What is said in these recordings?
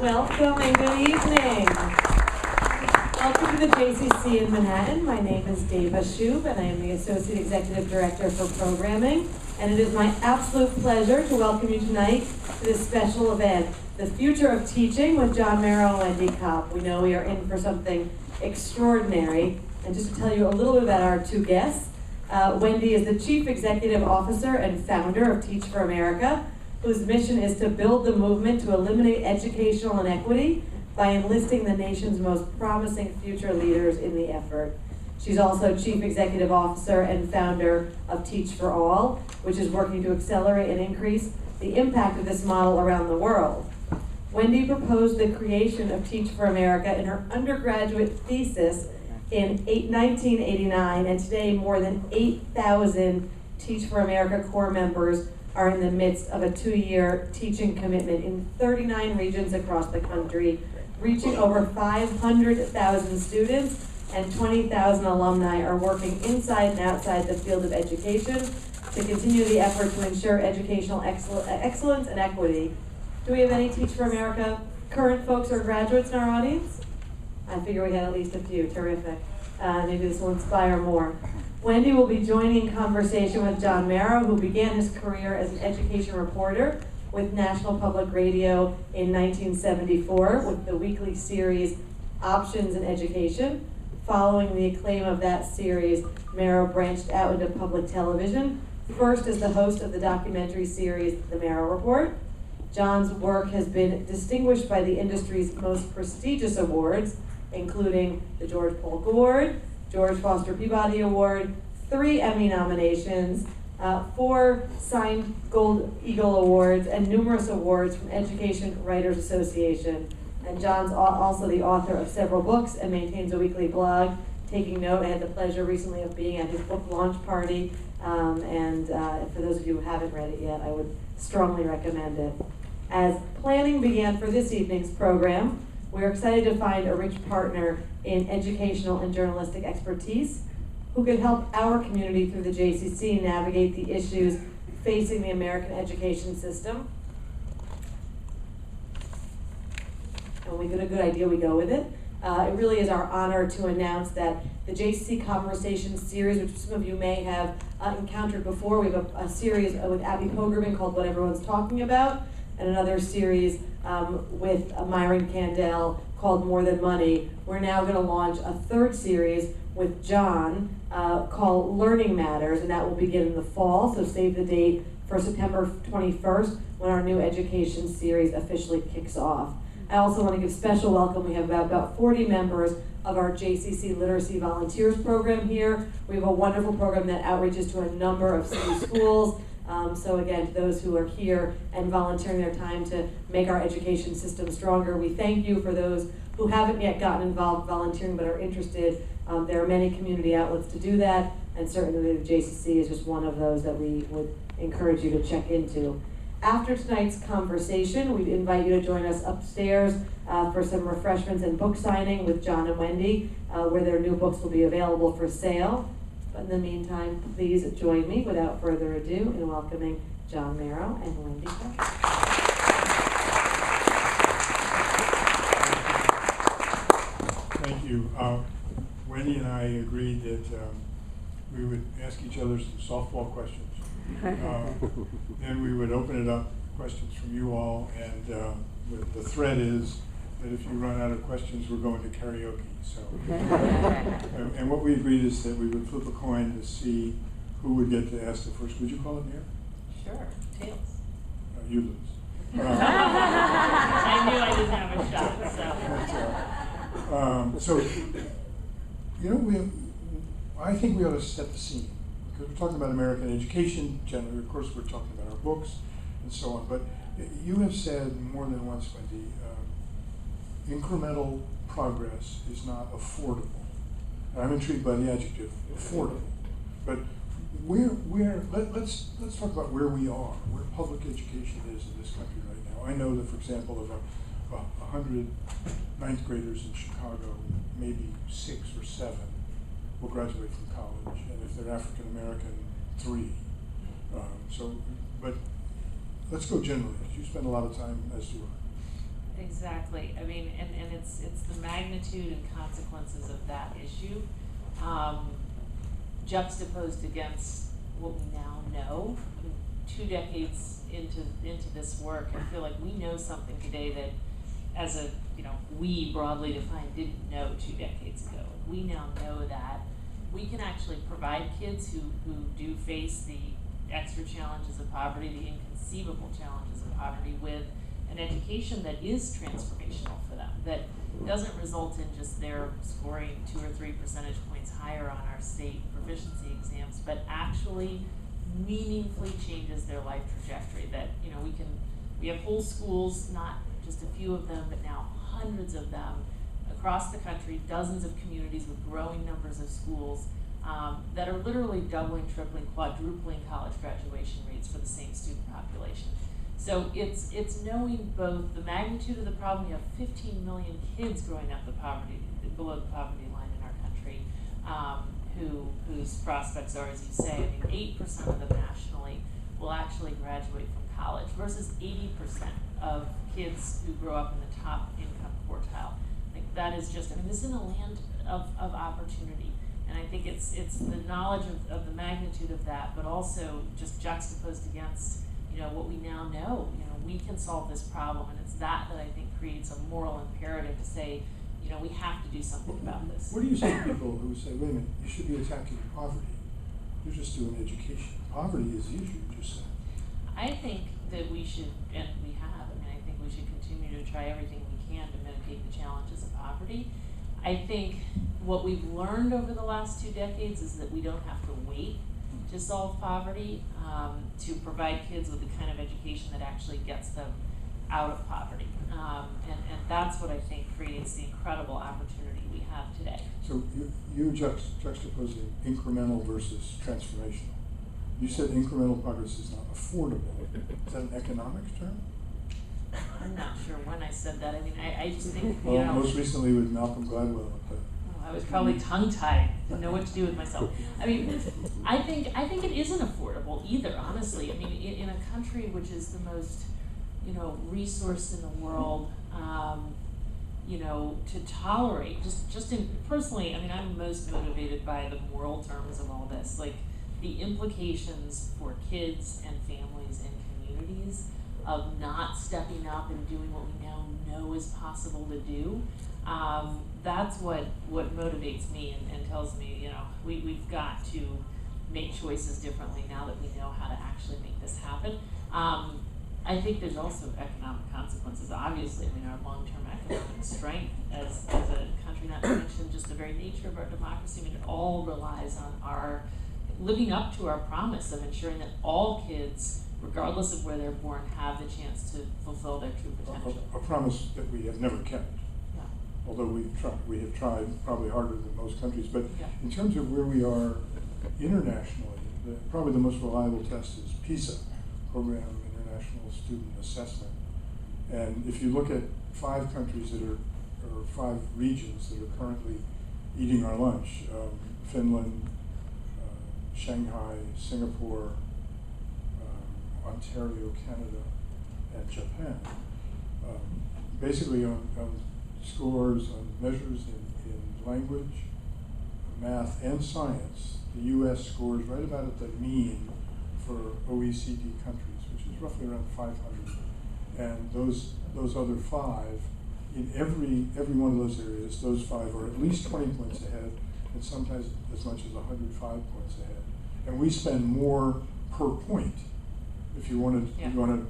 Welcome and good evening. Welcome to the JCC in Manhattan. My name is Dava Shub and I am the Associate Executive Director for Programming. And it is my absolute pleasure to welcome you tonight to this special event, The Future of Teaching with John Merrow and Wendy Kopp. We know we are in for something extraordinary. And just to tell you a little bit about our two guests, Wendy is the Chief Executive Officer and founder of Teach for America, whose mission is to build the movement to eliminate educational inequity by enlisting the nation's most promising future leaders in the effort. She's also Chief Executive Officer and founder of Teach for All, which is working to accelerate and increase the impact of this model around the world. Wendy proposed the creation of Teach for America in her undergraduate thesis in 1989, and today more than 8,000 Teach for America core members are in the midst of a 2-year teaching commitment in 39 regions across the country, reaching over 500,000 students, and 20,000 alumni are working inside and outside the field of education to continue the effort to ensure educational excellence and equity. Do we have any Teach for America current folks or graduates in our audience? I figure we had at least a few. Terrific. Maybe this will inspire more. Wendy will be joining in conversation with John Merrow, who began his career as an education reporter with National Public Radio in 1974 with the weekly series Options in Education. Following the acclaim of that series, Merrow branched out into public television, first as the host of the documentary series The Merrow Report. John's work has been distinguished by the industry's most prestigious awards, including the George Polk Award, George Foster Peabody Award, 3 Emmy nominations, 4 signed Gold Eagle Awards, and numerous awards from Education Writers Association. And John's also the author of several books and maintains a weekly blog. Taking note, I had the pleasure recently of being at his book launch party, and for those of you who haven't read it yet, I would strongly recommend it. As planning began for this evening's program, we're excited to find a rich partner in educational and journalistic expertise who could help our community through the JCC navigate the issues facing the American education system. And when we get a good idea, we go with it. It really is our honor to announce that the JCC Conversations series, which some of you may have encountered before, we have a series with Abby Poggerman called What Everyone's Talking About, and another series with Myron Candell called More Than Money. We're now going to launch a 3rd series with John called Learning Matters, and that will begin in the fall, so save the date for September 21st when our new education series officially kicks off. I also want to give special welcome. We have about 40 members of our JCC Literacy Volunteers program here. We have a wonderful program that outreaches to a number of city schools. So again, to those who are here and volunteering their time to make our education system stronger, we thank you. For those who haven't yet gotten involved volunteering but are interested, there are many community outlets to do that, and certainly the JCC is just one of those that we would encourage you to check into. After tonight's conversation, we'd invite you to join us upstairs for some refreshments and book signing with John and Wendy, where their new books will be available for sale. But in the meantime, please join me without further ado in welcoming John Merrow and Wendy Kopp. Thank you. Wendy and I agreed that we would ask each other some softball questions. Then we would open it up, questions from you all, and the thread is that if you run out of questions, we're going to karaoke. So, and what we agreed is that we would flip a coin to see who would get to ask the first. Would you call it, Mayor? Sure. Tails. You lose. I knew I didn't have a shot. So, you know, I think we ought to set the scene, because we're talking about American education generally. Of course, we're talking about our books and so on. But you have said more than once, Wendy, incremental progress is not affordable. And I'm intrigued by the adjective affordable. But let's talk about where we are, where public education is in this country right now. I know that, for example, of 100 ninth graders in Chicago, maybe 6 or 7 will graduate from college, and if they're African American, 3. So But let's go generally, because you spend a lot of time as do I. Exactly. I mean, and it's the magnitude and consequences of that issue, juxtaposed against what we now know. I mean, 2 decades into this work, I feel like we know something today that, as a we broadly defined didn't know 2 decades ago. We now know that we can actually provide kids who do face the extra challenges of poverty, the inconceivable challenges of poverty, with an education that is transformational for them, that doesn't result in just their scoring 2 or 3 percentage points higher on our state proficiency exams, but actually meaningfully changes their life trajectory. That we have whole schools, not just a few of them, but now hundreds of them across the country, dozens of communities with growing numbers of schools that are literally doubling, tripling, quadrupling college graduation rates for the same student population. So it's knowing both the magnitude of the problem. We have 15 million kids growing up below the poverty line in our country, whose prospects are, as you say, 8% of them nationally will actually graduate from college versus 80% of kids who grow up in the top income quartile. That is just, this is in a land of opportunity. And I think it's the knowledge of the magnitude of that, but also just juxtaposed against, what we now know. We can solve this problem, and it's that I think creates a moral imperative to say, we have to do something about this. What do you say to people who say, wait a minute, you should be attacking poverty? You're just doing education. Poverty is the issue, you just said. I think that we should, and we have, I think we should continue to try everything we can to mitigate the challenges of poverty. I think what we've learned over the last 2 decades is that we don't have to wait to solve poverty, to provide kids with the kind of education that actually gets them out of poverty. And that's what I think creates the incredible opportunity we have today. So you juxtaposing incremental versus transformational. You said incremental progress is not affordable. Is that an economics term? I'm not sure when I said that. I just think, well, most recently with Malcolm Gladwell. I was probably tongue-tied, didn't know what to do with myself. I think it isn't affordable either, honestly. In a country which is the most, resourced in the world, to tolerate, personally, I'm most motivated by the moral terms of all this, like the implications for kids and families and communities of not stepping up and doing what we now know is possible to do. That's what motivates me and tells me, we've got to make choices differently now that we know how to actually make this happen. I think there's also economic consequences. Obviously, our long-term economic strength as a country, not to mention just the very nature of our democracy, it all relies on our living up to our promise of ensuring that all kids, regardless of where they're born, have the chance to fulfill their true potential. A promise that we have never kept. Yeah. Although we have tried probably harder than most countries. But yeah. In terms of where we are internationally, probably the most reliable test is PISA, Program International Student Assessment. And if you look at 5 countries or 5 regions that are currently eating our lunch, Finland, Shanghai, Singapore, Ontario, Canada, and Japan. Basically on scores, on measures in language, math, and science, the U.S. scores right about at the mean for OECD countries, which is roughly around 500. And those other 5, in every one of those areas, those 5 are at least 20 points ahead, and sometimes as much as 105 points ahead. And we spend more per point. If you want to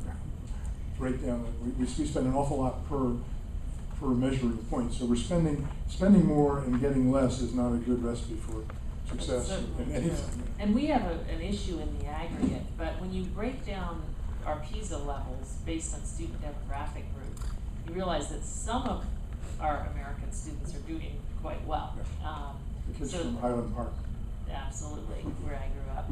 break down, we spend an awful lot per measuring point. So we're spending more and getting less is not a good recipe for success in anything. And we have an issue in the aggregate, but when you break down our PISA levels based on student demographic group, you realize that some of our American students are doing quite well. The kids from Highland Park. Absolutely, where I grew up.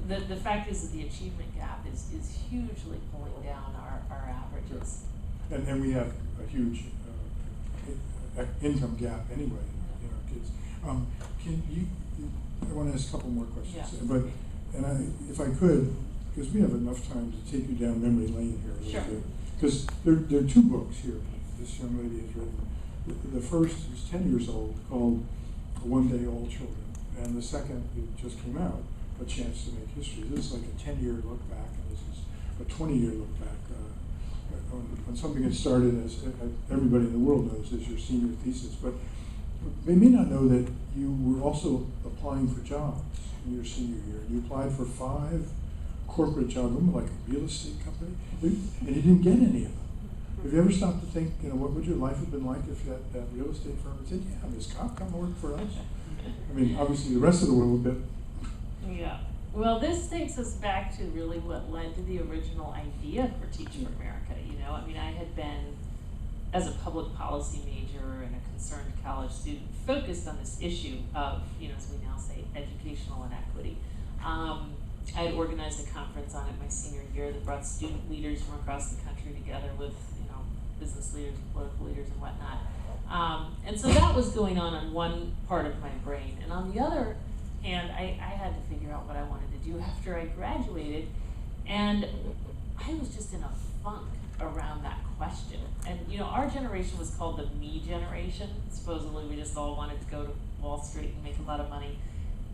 But the fact is that the achievement gap is hugely pulling down our averages. Sure. And we have a huge income gap anyway in our kids. I want to ask a couple more questions. Yeah. But And if I could, because we have enough time to take you down memory lane here a little Sure. bit. Because there are two books here this young lady has written. The first is 10 years old, called One Day All Children. And the second, it just came out, A Chance to Make History. This is like a 10-year look back, and this is a 20-year look back on something that started, as everybody in the world knows, as your senior thesis. But they may not know that you were also applying for jobs in your senior year. You applied for 5 corporate jobs, like a real estate company, and you didn't get any of them. Have you ever stopped to think, what would your life have been like if that real estate firm had said, yeah, Ms. Kopp, come work for us? I mean, obviously the rest of the world would be. Yeah. Well, this takes us back to really what led to the original idea for Teach for America. I mean, I had been, as a public policy major and a concerned college student, focused on this issue of, as we now say, educational inequity. I had organized a conference on it my senior year that brought student leaders from across the country together with, business leaders, political leaders, and whatnot. And so that was going on one part of my brain. And on the other hand, I had to figure out what I wanted to do after I graduated. And I was just in a funk around that question. And our generation was called the me generation. Supposedly we just all wanted to go to Wall Street and make a lot of money.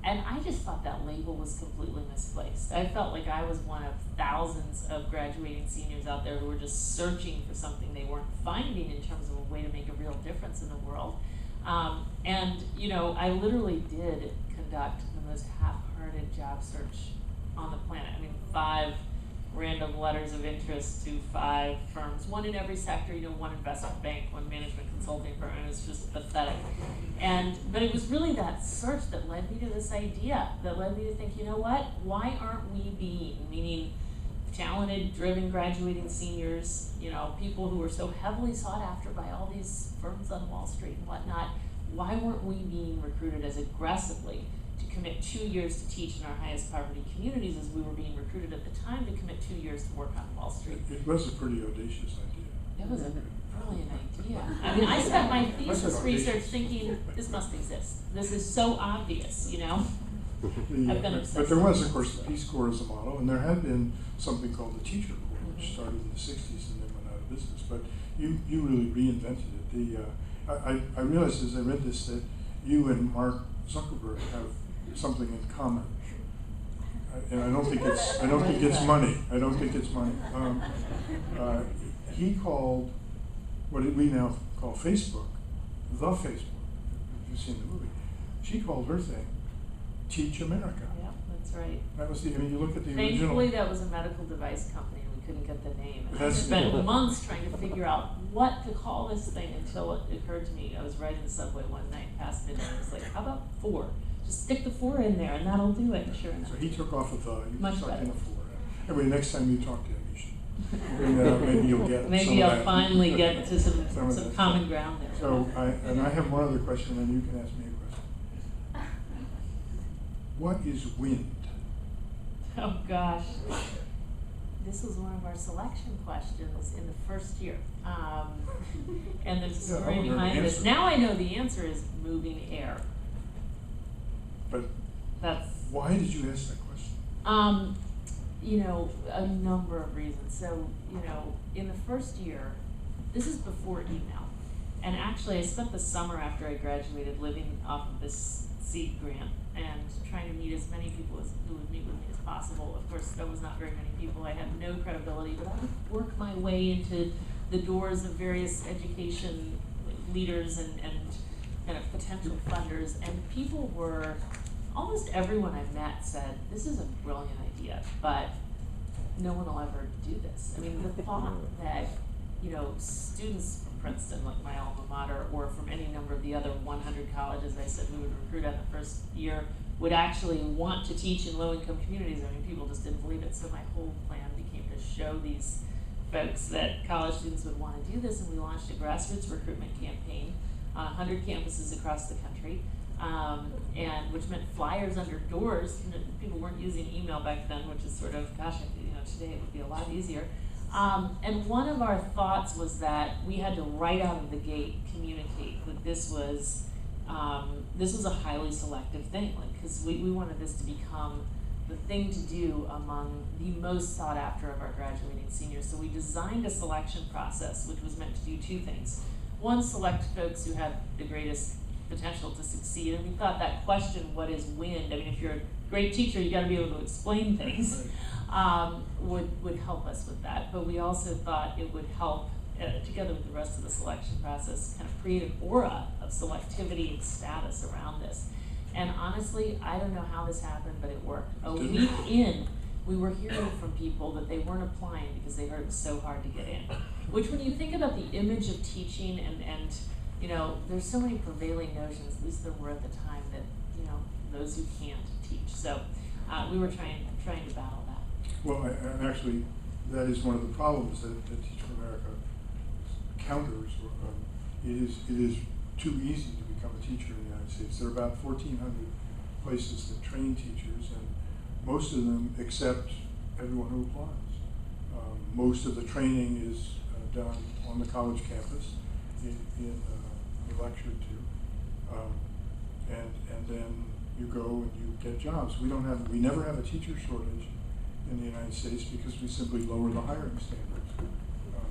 And I just thought that label was completely misplaced. I felt like I was one of thousands of graduating seniors out there who were just searching for something they weren't finding in terms of a way to make a real difference in the world. I literally did conduct the most half-hearted job search on the planet. I mean, 5 random letters of interest to 5 firms, one in every sector, one investment bank, one management consulting firm, and it was just pathetic. But it was really that search that led me to this idea, that led me to think, why aren't we meaning talented, driven, graduating seniors, people who are so heavily sought after by all these firms on Wall Street and whatnot, why weren't we being recruited as aggressively to commit 2 years to teach in our highest poverty communities as we were being recruited at the time to commit 2 years to work on Wall Street? It was a pretty audacious idea. It was a brilliant idea. I mean, I spent my thesis research thinking, this must exist. This is so obvious, I've been obsessed. But there was, of course, the Peace Corps as a model, and there had been something called the Teacher Corps, which started in the 60s and then went out of business. But you really reinvented it. I realized as I read this that you and Mark Zuckerberg have something in common, and I don't think it's money. I don't think it's money. He called what we now call Facebook, the Facebook. You've seen the movie. She called her thing Teach America. Yeah, that's right. That was you look at the original. Thankfully, that was a medical device company, and we couldn't get the name. And I That's- spent months trying to figure out what to call this thing until it occurred to me. I was riding the subway one night past midnight, and I was like, how about 4? Just stick the 4 in there, and that'll do it. And sure enough. So he took off a the, you Much stuck better. in a 4. Anyway, next time you talk to him, you should bring that up. Maybe you'll get Maybe some of I'll that. finally get to some of that common stuff. ground there. So I have one other question, and you can ask me a question. What is wind? Oh gosh. This was one of our selection questions in the first year. And there's a Yeah, I story wonder the behind this. answer. Now I know the answer is moving air. But That's, why did you ask that question? a number of reasons. So, in the first year, this is before email. And actually I spent the summer after I graduated living off of this seed grant and trying to meet as many people who would meet with me as possible. Of course, there was not very many people. I had no credibility, but I would work my way into the doors of various education leaders and kind of potential funders. And people were, almost everyone I met said, this is a brilliant idea, but no one will ever do this. I mean, the thought that, students from Princeton, like my alma mater, or from any number of the other 100 colleges I said we would recruit at the first year, would actually want to teach in low-income communities. I mean, people just didn't believe it. So my whole plan became to show these folks that college students would want to do this, and we launched a grassroots recruitment campaign, 100 campuses across the country, and which meant flyers under doors. People weren't using email back then, which is sort of, gosh, today it would be a lot easier. And one of our thoughts was that we had to right out of the gate communicate that this was a highly selective thing, because we wanted this to become the thing to do among the most sought after of our graduating seniors. So we designed a selection process which was meant to do two things. One, select folks who had the greatest potential to succeed, and we thought that question, what is wind? I mean, if you're a great teacher, you got to be able to explain things, would help us with that. But we also thought it would help, together with the rest of the selection process, kind of create an aura of selectivity and status around this. And honestly, I don't know how this happened, but it worked. A week in, we were hearing from people that they weren't applying because they heard it was so hard to get in. Which, when you think about the image of teaching, and you know, there's so many prevailing notions, at least there were at the time, that, you know, those who can't teach. So we were trying to battle that. Well, and actually, that is one of the problems that Teach for America counters. It is too easy to become a teacher in the United States. There are about 1,400 places that train teachers, and most of them accept everyone who applies. Most of the training is done on the college campus, in lecture to, and then you go and you get jobs. We never have a teacher shortage in the United States because we simply lower the hiring standards.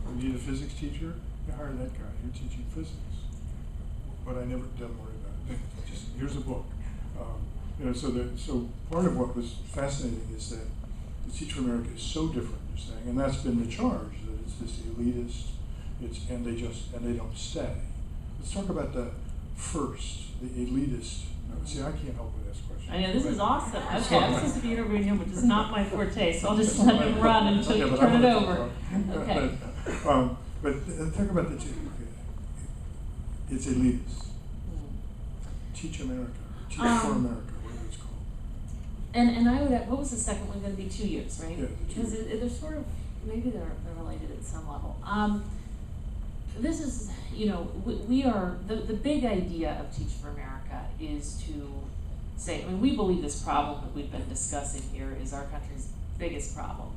We need a physics teacher, you hire that guy. You're teaching physics, but don't worry about it. Just here's a book. You know, so part of what was fascinating is that the Teach for America is so different, you're saying, and that's been the charge, that it's this elitist. And they don't stay. Let's talk about the first, the elitist. No, see, I can't help but ask questions. I know, this is awesome. Okay, I'm supposed to be interviewing him, which is not my forte, so I'll just let him run until you turn it over. Okay. But talk about it's elitist. Teach America, Teach for America, whatever it's called. And I would add, what was the second one going to be? 2 years, right? Yeah, because they're sort of, maybe they're related at some level. This is, you know, we are, the big idea of Teach for America is to say, I mean, we believe this problem that we've been discussing here is our country's biggest problem.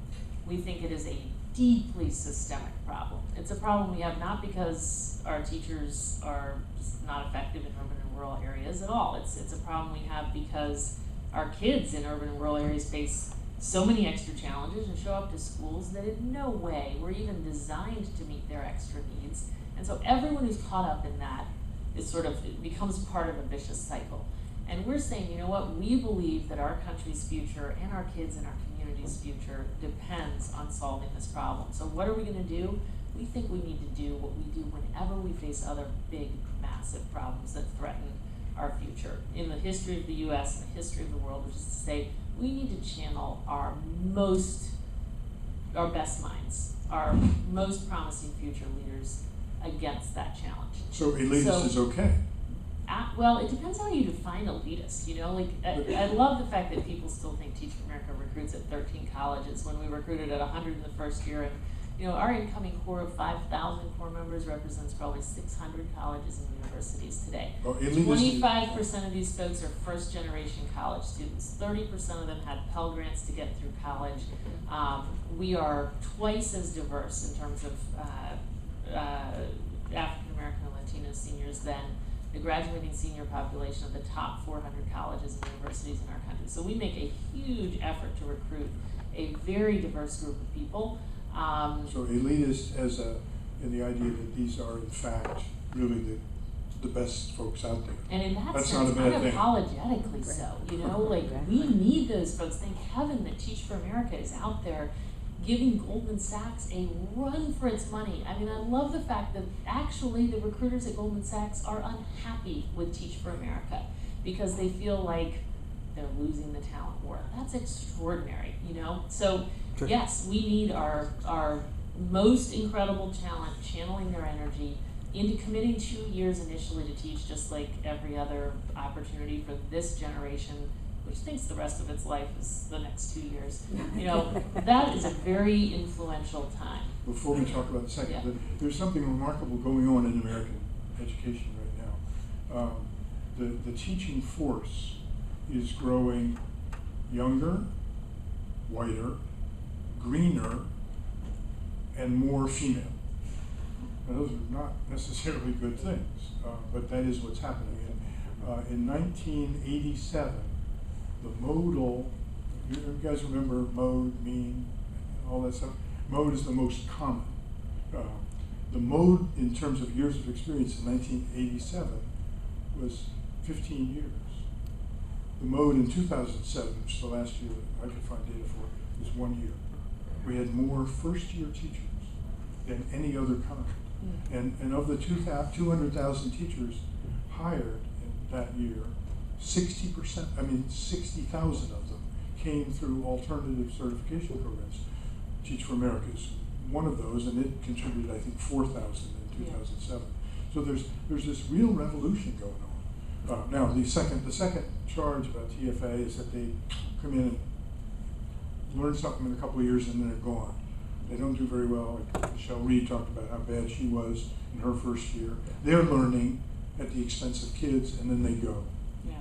We think it is a deeply systemic problem. It's a problem we have not because our teachers are just not effective in urban and rural areas at all. It's a problem we have because our kids in urban and rural areas face so many extra challenges and show up to schools that in no way were even designed to meet their extra needs. And so everyone who's caught up in that is sort of, it becomes part of a vicious cycle. And we're saying, you know what, we believe that our country's future and our kids and our community's future depends on solving this problem. So what are we gonna do? We think we need to do what we do whenever we face other big, massive problems that threaten our future. In the history of the US and the history of the world, which is to say, we need to channel our best minds, our most promising future leaders against that challenge. So elitist is okay? Well, it depends how you define elitist, you know, like, I love the fact that people still think Teach for America recruits at 13 colleges when we recruited at 100 in the first year, and, you know, our incoming core of 5,000 core members represents probably 600 colleges and universities today. Well, 25% of these folks are first generation college students. 30% of them had Pell Grants to get through college. We are twice as diverse in terms of African American and Latino seniors than the graduating senior population of the top 400 colleges and universities in our country. So we make a huge effort to recruit a very diverse group of people. So elitist in the idea that these are in fact really the best folks out there. And in that That's sense, not a bad thing. unapologetically so, you know, like we need those folks. Thank heaven that Teach for America is out there giving Goldman Sachs a run for its money. I mean, I love the fact that actually the recruiters at Goldman Sachs are unhappy with Teach for America because they feel like they're losing the talent war. That's extraordinary, you know? So yes, we need our most incredible talent channeling their energy into committing 2 years initially to teach, just like every other opportunity for this generation, which thinks the rest of its life is the next 2 years. You know, that is a very influential time. Before we talk about the second, there's something remarkable going on in American education right now. The teaching force is growing younger, whiter, greener, and more female. Now, those are not necessarily good things, but that is what's happening. In 1987, the modal You guys remember mode, mean, all that stuff? Mode is the most common. The mode in terms of years of experience in 1987 was 15 years. The mode in 2007, which is the last year that I could find data for, is 1 year. We had more first-year teachers than any other kind. And of the 200,000 teachers hired in that year, 60%, 60,000 of them came through alternative certification programs. Teach for America is one of those, and it contributed, I think, 4,000 in 2007. So there's this real revolution going on. Now, the second charge about TFA is that they come in and learn something in a couple of years and then they're gone. They don't do very well. Like Michelle Reed talked about how bad she was in her first year. They're learning at the expense of kids, and then they go. Yeah.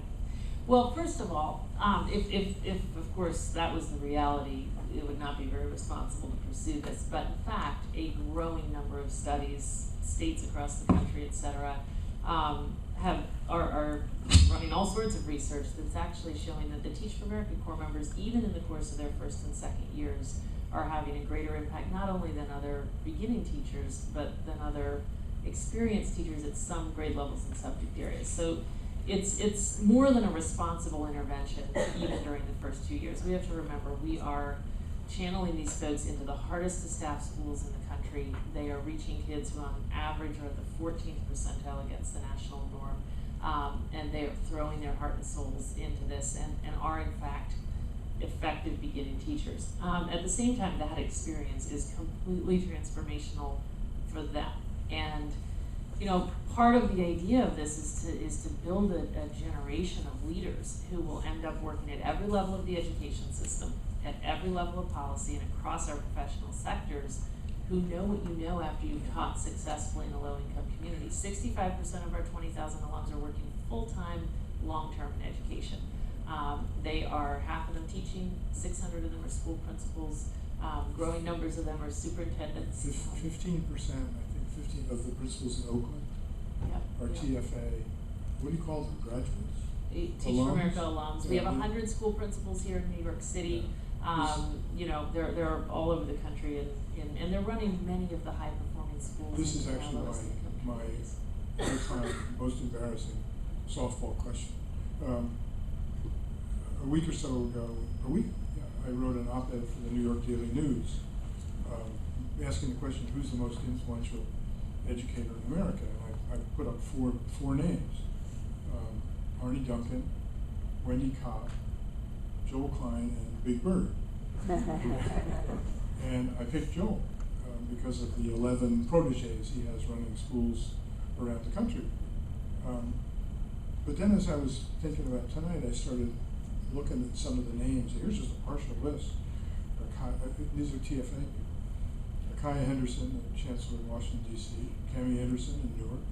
Well, first of all, if of course that was the reality, it would not be very responsible to pursue this. But in fact, a growing number of studies, states across the country, et cetera, are running all sorts of research that's actually showing that the Teach for America Corps members, even in the course of their first and second years, are having a greater impact not only than other beginning teachers, but than other experienced teachers at some grade levels and subject areas. So it's more than a responsible intervention even during the first 2 years. We have to remember we are channeling these folks into the hardest to staff schools in the country. They are reaching kids who on average are at the 14th percentile against the national norm, and they are throwing their heart and souls into this and are in fact effective beginning teachers. At the same time, that experience is completely transformational for them. And part of the idea of this is to build a generation of leaders who will end up working at every level of the education system, at every level of policy, and across our professional sectors, who know what you know after you've taught successfully in a low-income community. 65% of our 20,000 alums are working full-time, long-term in education. They are, half of them teaching, 600 of them are school principals, growing numbers of them are superintendents. 15%, I think 15 of the principals in Oakland are TFA. What do you call them, graduates? Teach for America alums. We have 100 school principals here in New York City. They're all over the country, and they're running many of the high-performing schools. This is actually my most embarrassing softball question. A week or so ago, I wrote an op-ed for the New York Daily News asking the question, who's the most influential educator in America? And I put up four names. Arnie Duncan, Wendy Kopp, Joel Klein, and Big Bird. And I picked Joel because of the 11 proteges he has running schools around the country. But then as I was thinking about tonight, I started looking at some of the names. Here's just a partial list. These are TFA people. Kaya Henderson, Chancellor in Washington, D.C., Cammie Anderson in Newark,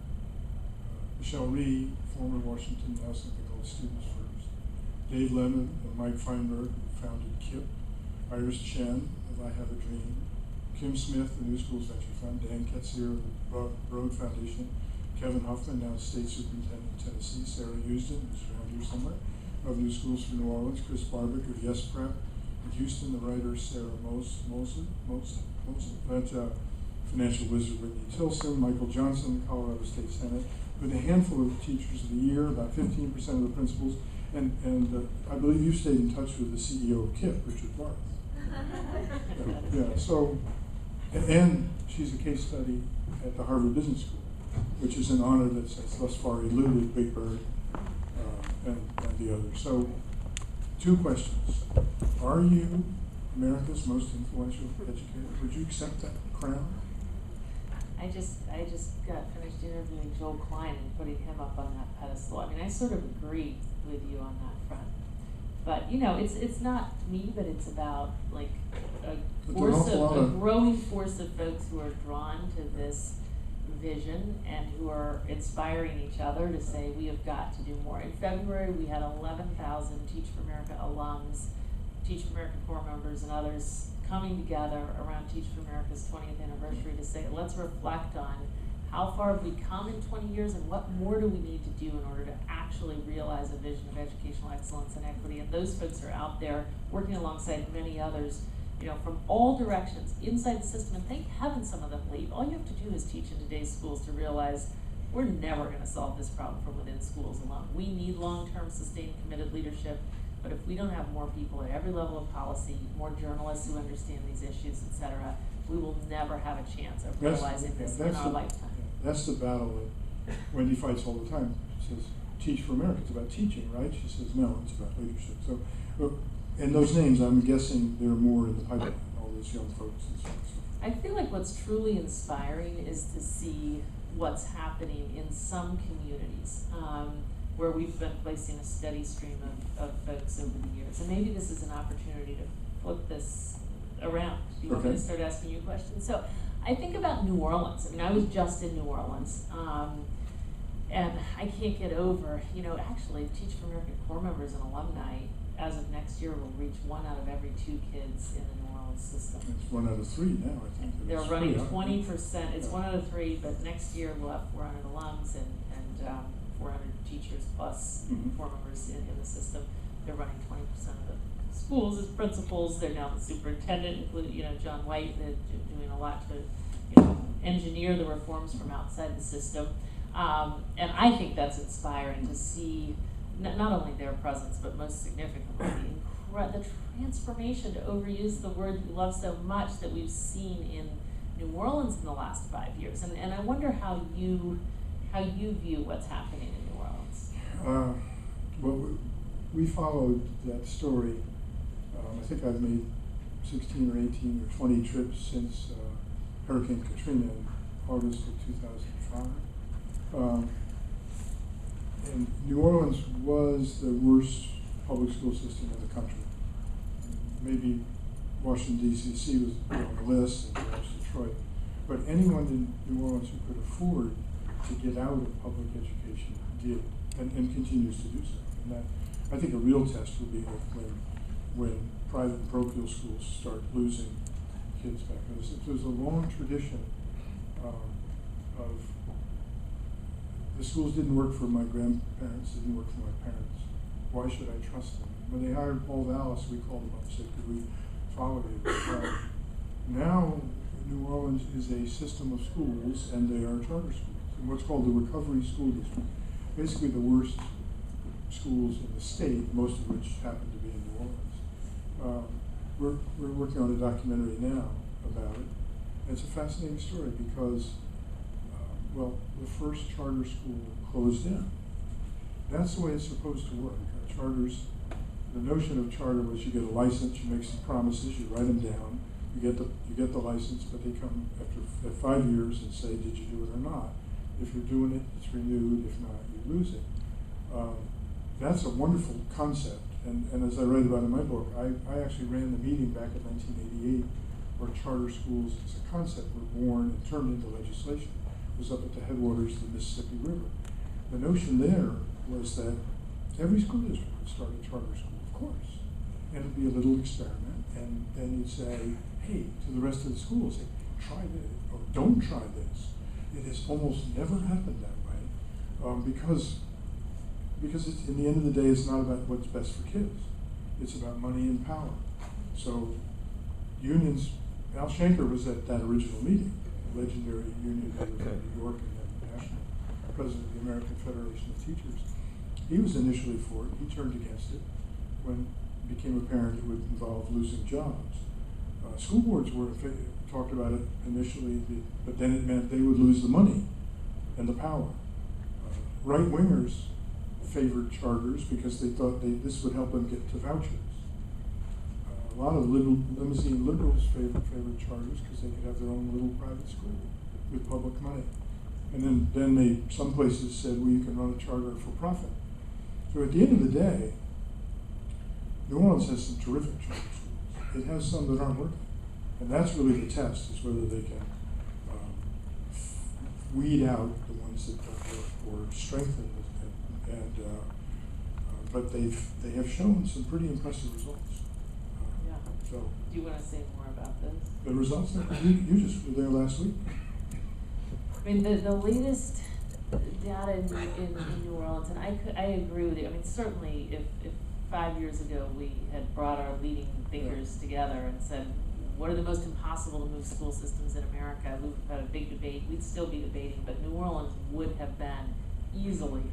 Michelle Reed, former Washington, now something called Students First, Dave Lemon and Mike Feinberg, who founded KIPP, Iris Chen of I Have a Dream, Kim Smith, the New Schools Venture Fund, Dan Ketzier of the Broad Foundation, Kevin Huffman, now State Superintendent of Tennessee, Sarah Houston, who's around here somewhere, of New Schools for New Orleans, Chris Barbick of Yes Prep, in Houston, the writer Sarah Mosley, financial wizard Whitney Tilson, Michael Johnson, the Colorado State Senate, with a handful of teachers of the year, about 15% of the principals, and I believe you stayed in touch with the CEO of KIPP, Richard Barth. So, and she's a case study at the Harvard Business School, which is an honor that's thus far eluded Big Bird and the others. So, two questions. Are you America's most influential educator? Would you accept that crown? I just got finished interviewing Joel Klein and putting him up on that pedestal. I mean, I sort of agree with you on that front. But it's not me, but it's about like a growing force of folks who are drawn to this vision and who are inspiring each other to say we have got to do more. In February, we had 11,000 Teach for America alums, Teach for America Corps members, and others coming together around Teach for America's 20th anniversary to say, let's reflect on how far have we come in 20 years, and what more do we need to do in order to actually realize a vision of educational excellence and equity? And those folks are out there working alongside many others, from all directions inside the system. And thank heaven some of them leave. All you have to do is teach in today's schools to realize we're never going to solve this problem from within schools alone. We need long-term, sustained, committed leadership. But if we don't have more people at every level of policy, more journalists who understand these issues, et cetera, we will never have a chance of realizing this in our lifetime. That's the battle that Wendy fights all the time. She says, teach for America. It's about teaching, right? She says, no, it's about leadership. So, and those names, I'm guessing there are more in the pipeline, all those young folks and so on. I feel like what's truly inspiring is to see what's happening in some communities where we've been placing a steady stream of folks over the years. And maybe this is an opportunity to flip this around. Do you want me to start asking you questions? So I think about New Orleans. I mean, I was just in New Orleans. And I can't get over, actually Teach for America Corps members and alumni as of next year will reach 1 out of every 2 kids in the New Orleans system. It's 1 out of 3 now, I think. They're running 20%. It's 1 out of 3, but next year we'll have 400 alums and 400 teachers plus Corps members in the system. They're running 20% of the schools as principals. They're now the superintendent, including John White. They're doing a lot to engineer the reforms from outside the system. And I think that's inspiring to see not only their presence, but most significantly, the transformation, to overuse the word you love so much, that we've seen in New Orleans in the last 5 years. And I wonder how you view what's happening in New Orleans. Well, we followed that story. I think I've made 16 or 18 or 20 trips since Hurricane Katrina in August of 2005. And New Orleans was the worst public school system in the country. Maybe Washington, D.C. was on the list, and perhaps Detroit. But anyone in New Orleans who could afford to get out of public education did, and continues to do so. And that, I think a real test will be when private and parochial schools start losing kids back. There's a long tradition of the schools didn't work for my grandparents, didn't work for my parents. Why should I trust them? When they hired Paul Vallis, we called him up and said, could we follow you? Now, New Orleans is a system of schools, and they are charter schools, in what's called the Recovery School District. Basically the worst schools in the state, most of which happen to be in New Orleans. We're working on a documentary now about it. And it's a fascinating story because the first charter school closed down. That's the way it's supposed to work. Charters, the notion of charter was you get a license, you make some promises, you write them down, you get the license, but they come at 5 years and say, did you do it or not? If you're doing it, it's renewed. If not, you lose it. That's a wonderful concept. And as I write about in my book, I actually ran the meeting back in 1988 where charter schools as a concept were born and turned into legislation. It was up at the headwaters of the Mississippi River. The notion there was that every school district would start a charter school, of course. And it'd be a little experiment. And then you'd say, hey, to the rest of the schools, say, try this, or don't try this. It has almost never happened that way because it's, in the end of the day, it's not about what's best for kids. It's about money and power. So unions, Al Shanker was at that original meeting, a legendary union leader from New York and then national president of the American Federation of Teachers. He was initially for it. He turned against it when it became apparent it would involve losing jobs. School boards talked about it initially, but then it meant they would lose the money and the power. Right-wingers favored charters because they thought this would help them get to vouchers. A lot of limousine liberals favored charters because they could have their own little private school with public money. And then some places said, well, you can run a charter for profit. So at the end of the day, New Orleans has some terrific charter schools. It has some that aren't working. And that's really the test, is whether they can weed out the ones that don't work or strengthen it. But they have shown some pretty impressive results. So do you want to say more about this? The results, you just were there last week. I mean, the latest data in New Orleans, and I agree with you. I mean, certainly if 5 years ago we had brought our leading thinkers together and said, what are the most impossible to move school systems in America? We've had a big debate. We'd still be debating, but New Orleans would have been easily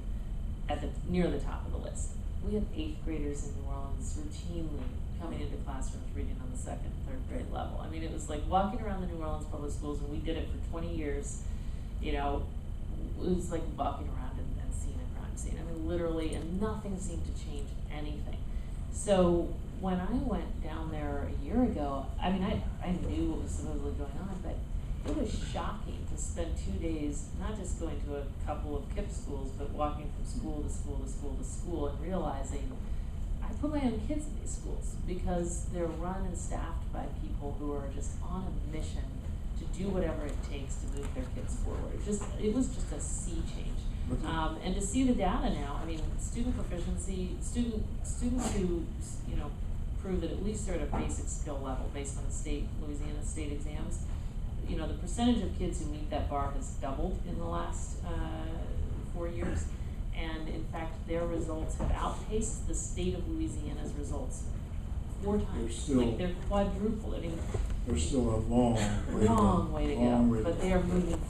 near the top of the list. We have 8th graders in New Orleans routinely coming into classrooms reading on the 2nd and 3rd grade level. I mean, it was like walking around the New Orleans public schools, and we did it for 20 years. You know, it was like walking around and seeing a crime scene. I mean, literally, and nothing seemed to change anything. So when I went down there a year ago, I mean, I knew what was supposedly going on, but it was shocking to spend 2 days not just going to a couple of KIPP schools, but walking from school to school to school to school and realizing I put my own kids in these schools because they're run and staffed by people who are just on a mission to do whatever it takes to move their kids forward. It was just a sea change. And to see the data now, I mean, student proficiency, students who, you know, prove that at least they're at a basic skill level based on the Louisiana state exams, you know, the percentage of kids who meet that bar has doubled in the last 4 years. And in fact, their results have outpaced the state of Louisiana's results 4 times. Like they're quadrupled. I mean, there's still a long way to go. But they are moving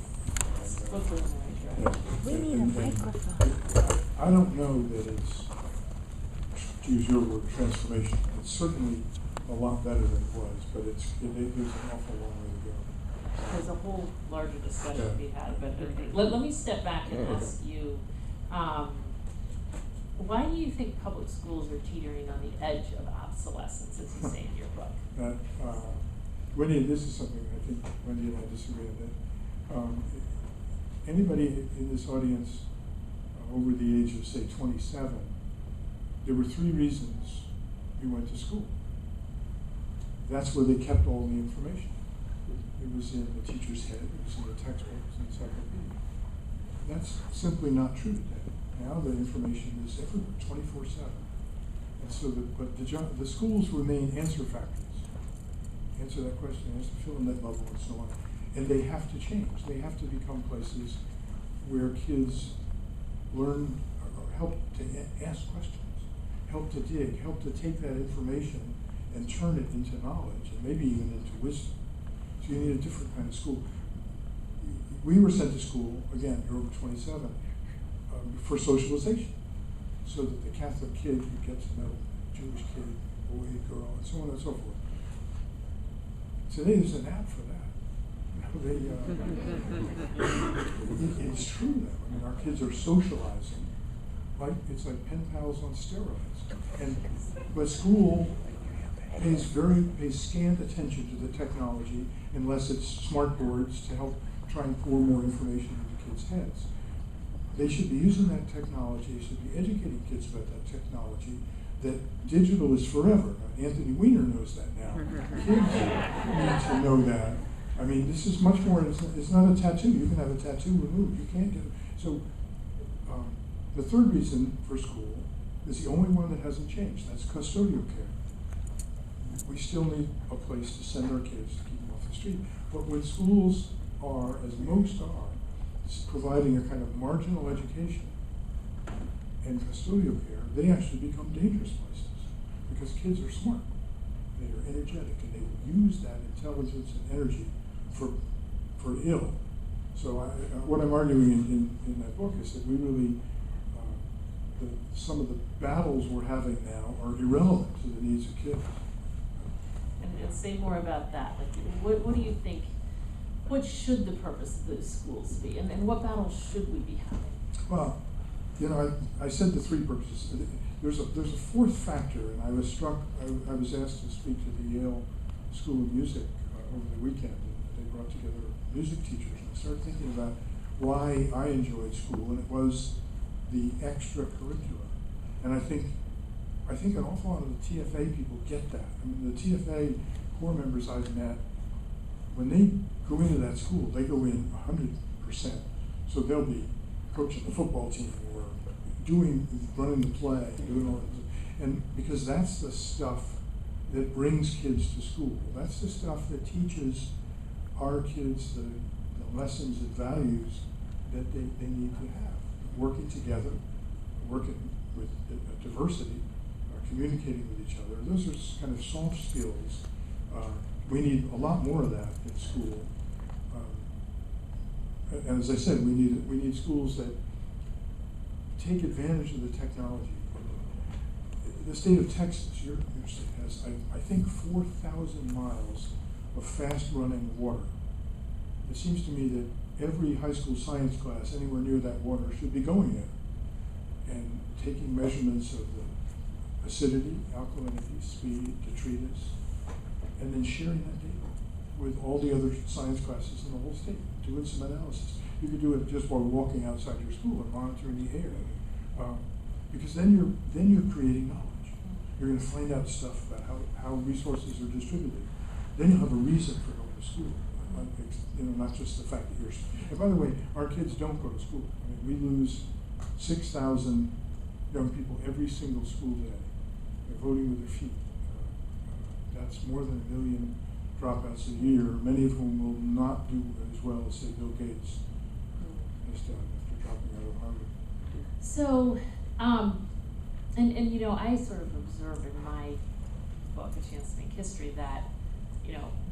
quickly in the right direction. We need a microphone. I don't know that it's, to use your word, transformation. It's certainly a lot better than it was, but there's an awful long way to go. There's a whole larger discussion to be had, but let me step back and ask you, why do you think public schools are teetering on the edge of obsolescence, as you say in your book? Wendy, this is something I think Wendy and I disagree on. Anybody in this audience over the age of, say, 27, there were 3 reasons you went to school. That's where they kept all the information. It was in the teacher's head, it was in the textbooks, and encyclopedia. That's simply not true today. Now the information is everywhere, 24/7. And so, the schools remain answer factories. Answer that question, answer, fill in that bubble, and so on. And they have to change. They have to become places where kids learn, or help to ask questions, help to dig, help to take that information and turn it into knowledge, and maybe even into wisdom. So you need a different kind of school. We were sent to school, again, you're over 27, for socialization, so that the Catholic kid could get to know the Jewish kid, boy, girl, and so on and so forth. Today there's an app for that. It's true though. I mean, our kids are socializing, like it's like pen pals on steroids. But school pays scant attention to the technology unless it's smart boards to help try and pour more information into kids' heads. They should be using that technology, they should be educating kids about that technology, that digital is forever. Anthony Weiner knows that now. Kids need to know that. I mean, this is much more, it's not a tattoo. You can have a tattoo removed. You can't get it. So the third reason for school is the only one that hasn't changed. That's custodial care. We still need a place to send our kids to keep them off the street. But when schools are, as most are, providing a kind of marginal education and custodial care, they actually become dangerous places because kids are smart, they are energetic, and they will use that intelligence and energy for ill. So what I'm arguing in that book is that we really, some of the battles we're having now are irrelevant to the needs of kids. And say more about that. Like, what do you think? What should the purpose of those schools be, and what battles should we be having? Well, you know, I said the 3 purposes. There's a 4th factor, and I was struck. I was asked to speak to the Yale School of Music over the weekend, and they brought together music teachers, and I started thinking about why I enjoyed school, and it was the extracurricular. And I think an awful lot of the TFA people get that. I mean, the TFA core members I've met, when they go into that school, they go in 100%. So they'll be coaching the football team or running the play, doing all that. And because that's the stuff that brings kids to school. That's the stuff that teaches our kids the lessons and values that they need to have. Working together, working with diversity, communicating with each other. Those are kind of soft skills. We need a lot more of that in school. And as I said, we need schools that take advantage of the technology. The state of Texas, your state has, I think, 4,000 miles of fast-running water. It seems to me that every high school science class anywhere near that water should be going there and taking measurements of the acidity, alkalinity, speed, detritus, and then sharing that data with all the other science classes in the whole state, doing some analysis. You could do it just while walking outside your school and monitoring the air, because then you're creating knowledge. You're going to find out stuff about how resources are distributed. Then you'll have a reason for going to school. Not just the fact that you're. And by the way, our kids don't go to school. I mean, we lose 6,000 young people every single school day. They're voting with their feet. That's more than 1 million dropouts a year, many of whom will not do as well as, say, Bill Gates has done after dropping out of Harvard. So, I sort of observe in my book, A Chance to Make History, that,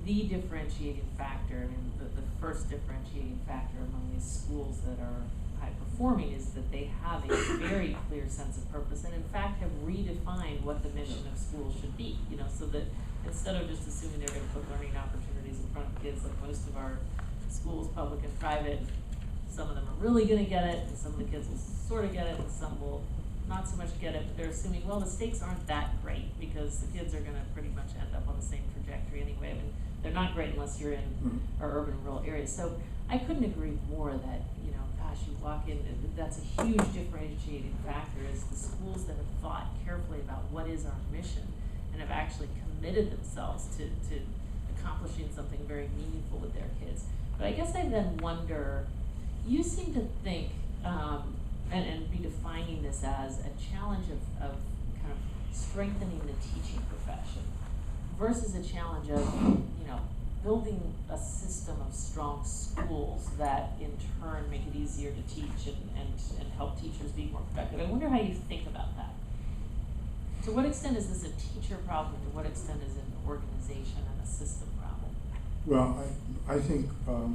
the differentiating factor, the first differentiating factor among these schools that are high performing is that they have a very clear sense of purpose and in fact have redefined what the mission of schools should be, so that instead of just assuming they're going to put learning opportunities in front of kids like most of our schools, public and private, some of them are really going to get it and some of the kids will sort of get it and some will not so much get it, but they're assuming, well, the stakes aren't that great because the kids are going to pretty much end up on the same trajectory anyway. I mean, they're not great unless you're in our urban and rural areas. So I couldn't agree more that, you walk in, that's a huge differentiating factor is the schools that have thought carefully about what is our mission and have actually committed themselves to accomplishing something very meaningful with their kids. But I guess I then wonder, you seem to think, and be defining this as a challenge of kind of strengthening the teaching profession versus a challenge of, building a system of strong schools that in turn make it easier to teach and help teachers be more productive. I wonder how you think about that. To what extent is this a teacher problem? To what extent is it an organization and a system problem? Well, I think I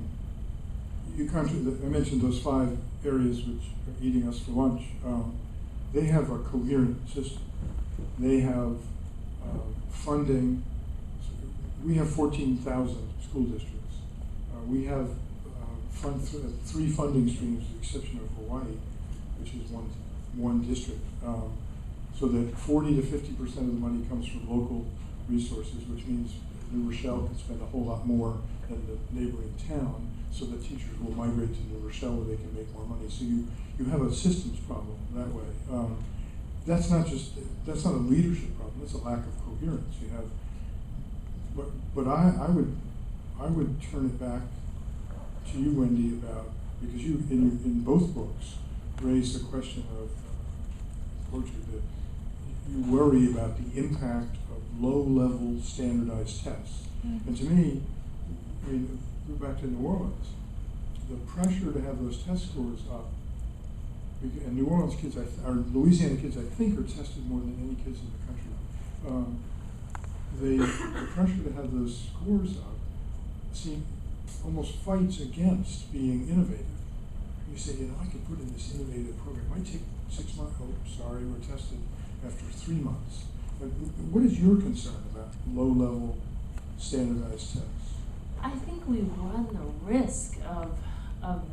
mentioned those 5 areas which are eating us for lunch. They have a coherent system. They have funding. We have 14,000 school districts. We have 3 funding streams, with the exception of Hawaii, which is one district. So that 40 to 50% of the money comes from local resources, which means New Rochelle can spend a whole lot more than the neighboring town, so that teachers will migrate to New Rochelle where they can make more money. So you have a systems problem that way. That's not a leadership problem. That's a lack of coherence. You have. But I would turn it back to you, Wendy, about, because you in both books raised the question of poetry, that you worry about the impact of low-level standardized tests. And to me, go back to New Orleans, the pressure to have those test scores up, and New Orleans kids, or Louisiana kids, I think, are tested more than any kids in the country. The pressure to have those scores up almost fights against being innovative. You say, I could put in this innovative program. It might take 6 months. Oh, sorry, we're tested after 3 months. But what is your concern about low-level standardized tests? I think we run the risk of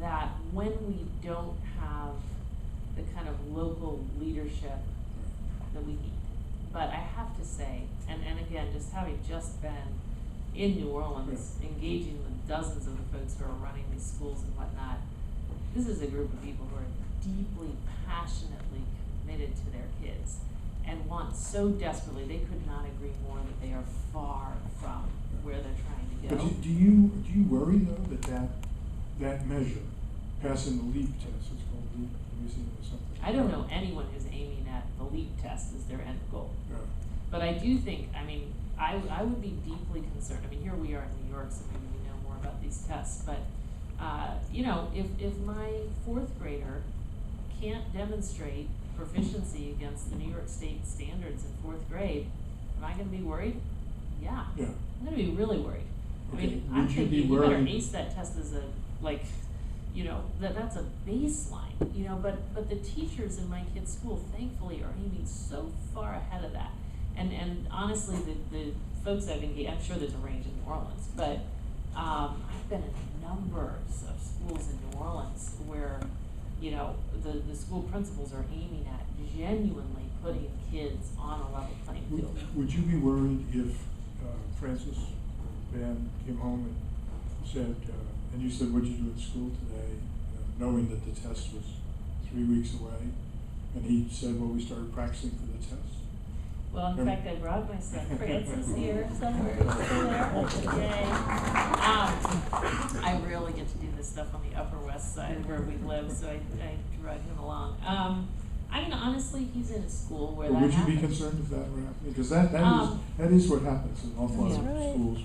that when we don't have the kind of local leadership that we need. But I have to say, and again, just having just been in New Orleans, engaging with dozens of the folks who are running these schools and whatnot, this is a group of people who are deeply, passionately committed to their kids and want so desperately, they could not agree more that they are far from where they're trying to go. But do you worry, though, that measure, passing the LEAP test, it's called LEAP, or something? I don't know anyone who's aiming at the LEAP test as their end goal. Yeah. But I do think, I would be deeply concerned. Here we are in New York, so maybe we know more about these tests, but if my fourth grader can't demonstrate proficiency against the New York State standards in fourth grade, am I gonna be worried? Yeah. Yeah. I'm gonna be really worried. I Okay, mean, would I'm you thinking be you better worried- ace that test as that's a baseline, but the teachers in my kid's school thankfully are aiming so far ahead of that. And honestly, the folks I've engaged, I'm sure there's a range in New Orleans, but I've been in numbers of schools in New Orleans where, the school principals are aiming at genuinely putting kids on a level playing field. Would you be worried if Francis Van came home and said, and you said, what'd you do at school today, knowing that the test was 3 weeks away, and he said, well, we started practicing for the test? Well, in fact, I brought my son Francis here somewhere. Yay. I really get to do this stuff on the Upper West Side where we live, so I drug him along. I mean, honestly, he's in a school where But that would you be happens. concerned if that were happening? Because that is what happens in an awful lot Yeah. of schools.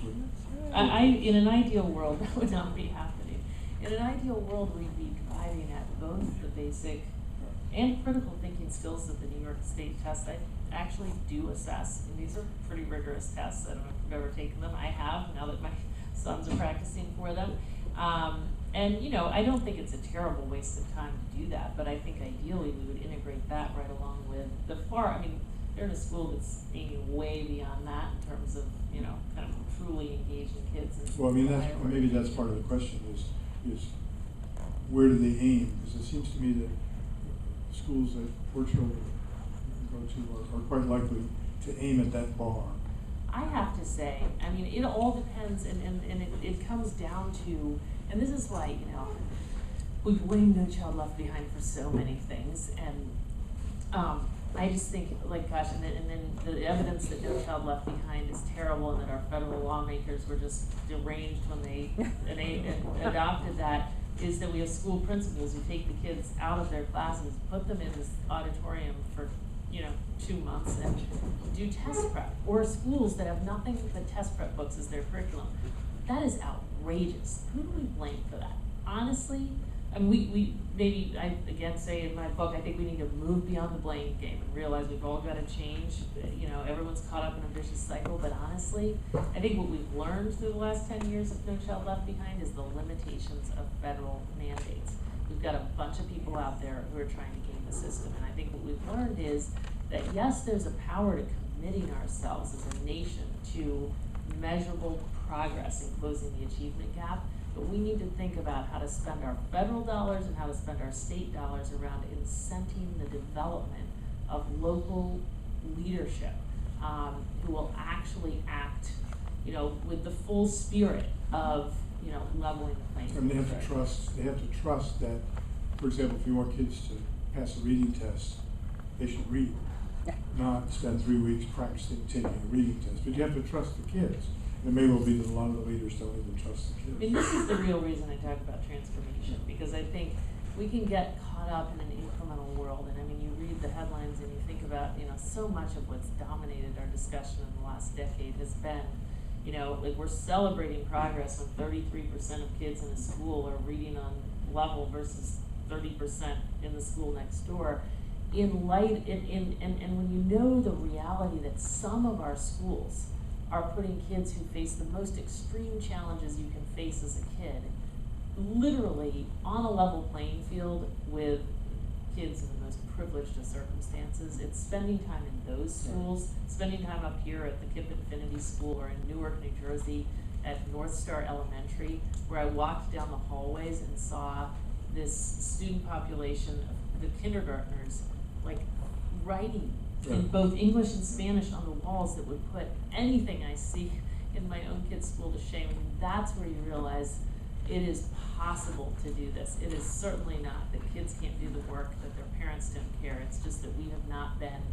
In an ideal world, that would not be happening. In an ideal world, we'd be driving at both the basic and critical thinking skills that the New York State tests I actually do assess. And these are pretty rigorous tests. I don't know if you've ever taken them. I have, now that my sons are practicing for them. I don't think it's a terrible waste of time to do that, but I think ideally we would integrate that right along with they're in a school that's aiming way beyond that in terms of, kind of truly engaging kids. Well, I mean, maybe that's part of the question is where do they aim? Because it seems to me that schools that poor children go to are quite likely to aim at that bar. I have to say, it all depends, and it comes down to, and this is why, we've blamed No Child Left Behind for so many things, and I just think, gosh, and then the evidence that No Child Left Behind is terrible and that our federal lawmakers were just deranged when they adopted that, is that we have school principals who take the kids out of their classes, put them in this auditorium for 2 months and do test prep, or schools that have nothing but test prep books as their curriculum. That is outrageous. Who do we blame for that? Honestly, I again say in my book, I think we need to move beyond the blame game and realize we've all got to change. Everyone's caught up in a vicious cycle, but honestly, I think what we've learned through the last 10 years of No Child Left Behind is the limitations of federal mandates. We've got a bunch of people out there who are trying to game the system, and I think what we've learned is that yes, there's a power to committing ourselves as a nation to measurable progress in closing the achievement gap, but we need to think about how to spend our federal dollars and how to spend our state dollars around incenting the development of local leadership who will actually act, with the full spirit of, leveling the playing field. And they have to trust that, for example, if you want kids to pass a reading test, they should read, not spend 3 weeks practicing taking a reading test. But you have to trust the kids. And it may well be that a lot of the leaders don't even trust the kids. This is the real reason I talk about transformation, because I think we can get caught up in an incremental world. And you read the headlines and you think about, so much of what's dominated our discussion in the last decade has been, we're celebrating progress when 33% of kids in a school are reading on level versus 30% in the school next door. And when you know the reality that some of our schools are putting kids who face the most extreme challenges you can face as a kid, literally on a level playing field with kids in the most privileged of circumstances. It's spending time in those schools, spending time up here at the KIPP Infinity School or in Newark, New Jersey at North Star Elementary, where I walked down the hallways and saw this student population of the kindergartners writing in both English and Spanish on the walls that would put anything I see in my own kid's school to shame. That's where you realize it is possible to do this. It is certainly not that kids can't do the work, that their parents don't care. It's just that we have not been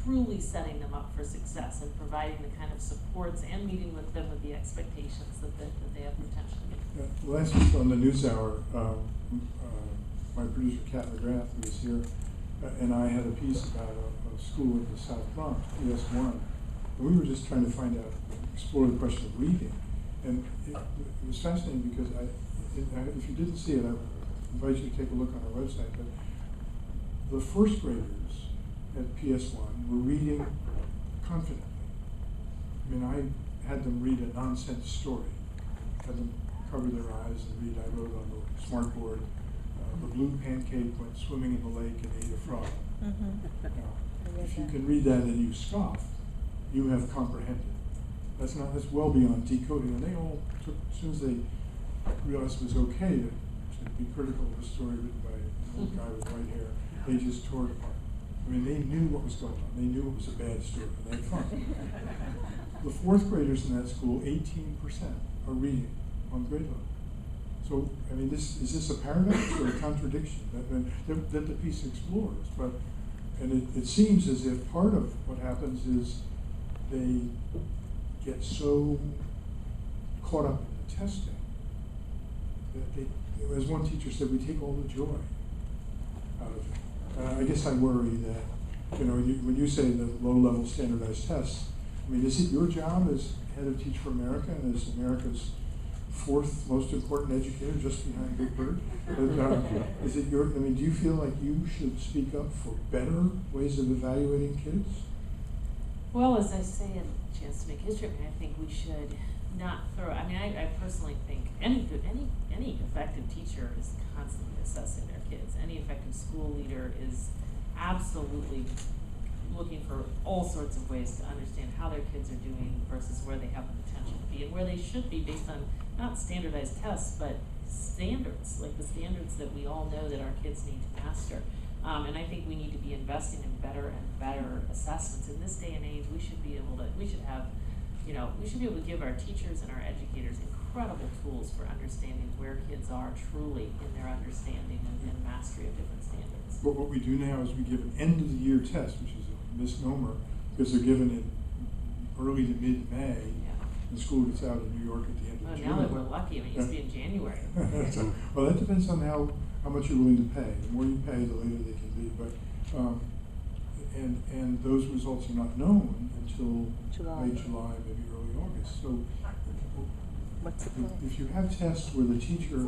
truly setting them up for success and providing the kind of supports and meeting with them with the expectations that they have potential to get. Last week on the NewsHour, my producer, Kat McGrath, who was here, and I had a piece about a school in the South Bronx, PS1, and we were just trying to explore the question of reading. And it was fascinating because if you didn't see it, I invite you to take a look on our website. But the first graders at PS1 were reading confidently. I mean, I had them read a nonsense story, had them cover their eyes and read. I wrote on the smartboard, the blue pancake went swimming in the lake and ate a frog. Now, if you can read that and you scoff, you have comprehended. That's well beyond decoding. And they all took, as soon as they realized it was okay to be critical of a story written by an old guy with white hair, they just tore it apart. I mean, they knew what was going on. They knew it was a bad story, and they had fun. The fourth graders in that school, 18% are reading on grade level. So, I mean, is this a paradox or a contradiction that the piece explores? And it seems as if part of what happens is they get so caught up in the testing that they, as one teacher said, we take all the joy out of it. I guess I worry that, when you say the low-level standardized tests, I mean, is it your job as head of Teach for America and as America's fourth most important educator, just behind Big Bird? Is it your? I mean, do you feel like you should speak up for better ways of evaluating kids? Well, as I say in Chance to Make History, I think we should not throw. I mean, I personally think any effective teacher is constantly assessing their kids. Any effective school leader is absolutely looking for all sorts of ways to understand how their kids are doing versus where they have the potential to be and where they should be based on not standardized tests, but standards, like the standards that we all know that our kids need to master. And I think we need to be investing in better and better assessments. In this day and age, we should be able to give our teachers and our educators incredible tools for understanding where kids are truly in their understanding and mastery of different standards. But what we do now is we give an end-of-the-year test, which is a misnomer, because they're given in early to mid-May, and school gets out in New York at the end of June. Now that we're lucky, it used to be in January. So, well, that depends on how much you're willing to pay. The more you pay, the later they can be. But and those results are not known until late July, maybe early August. So if you have tests where the teacher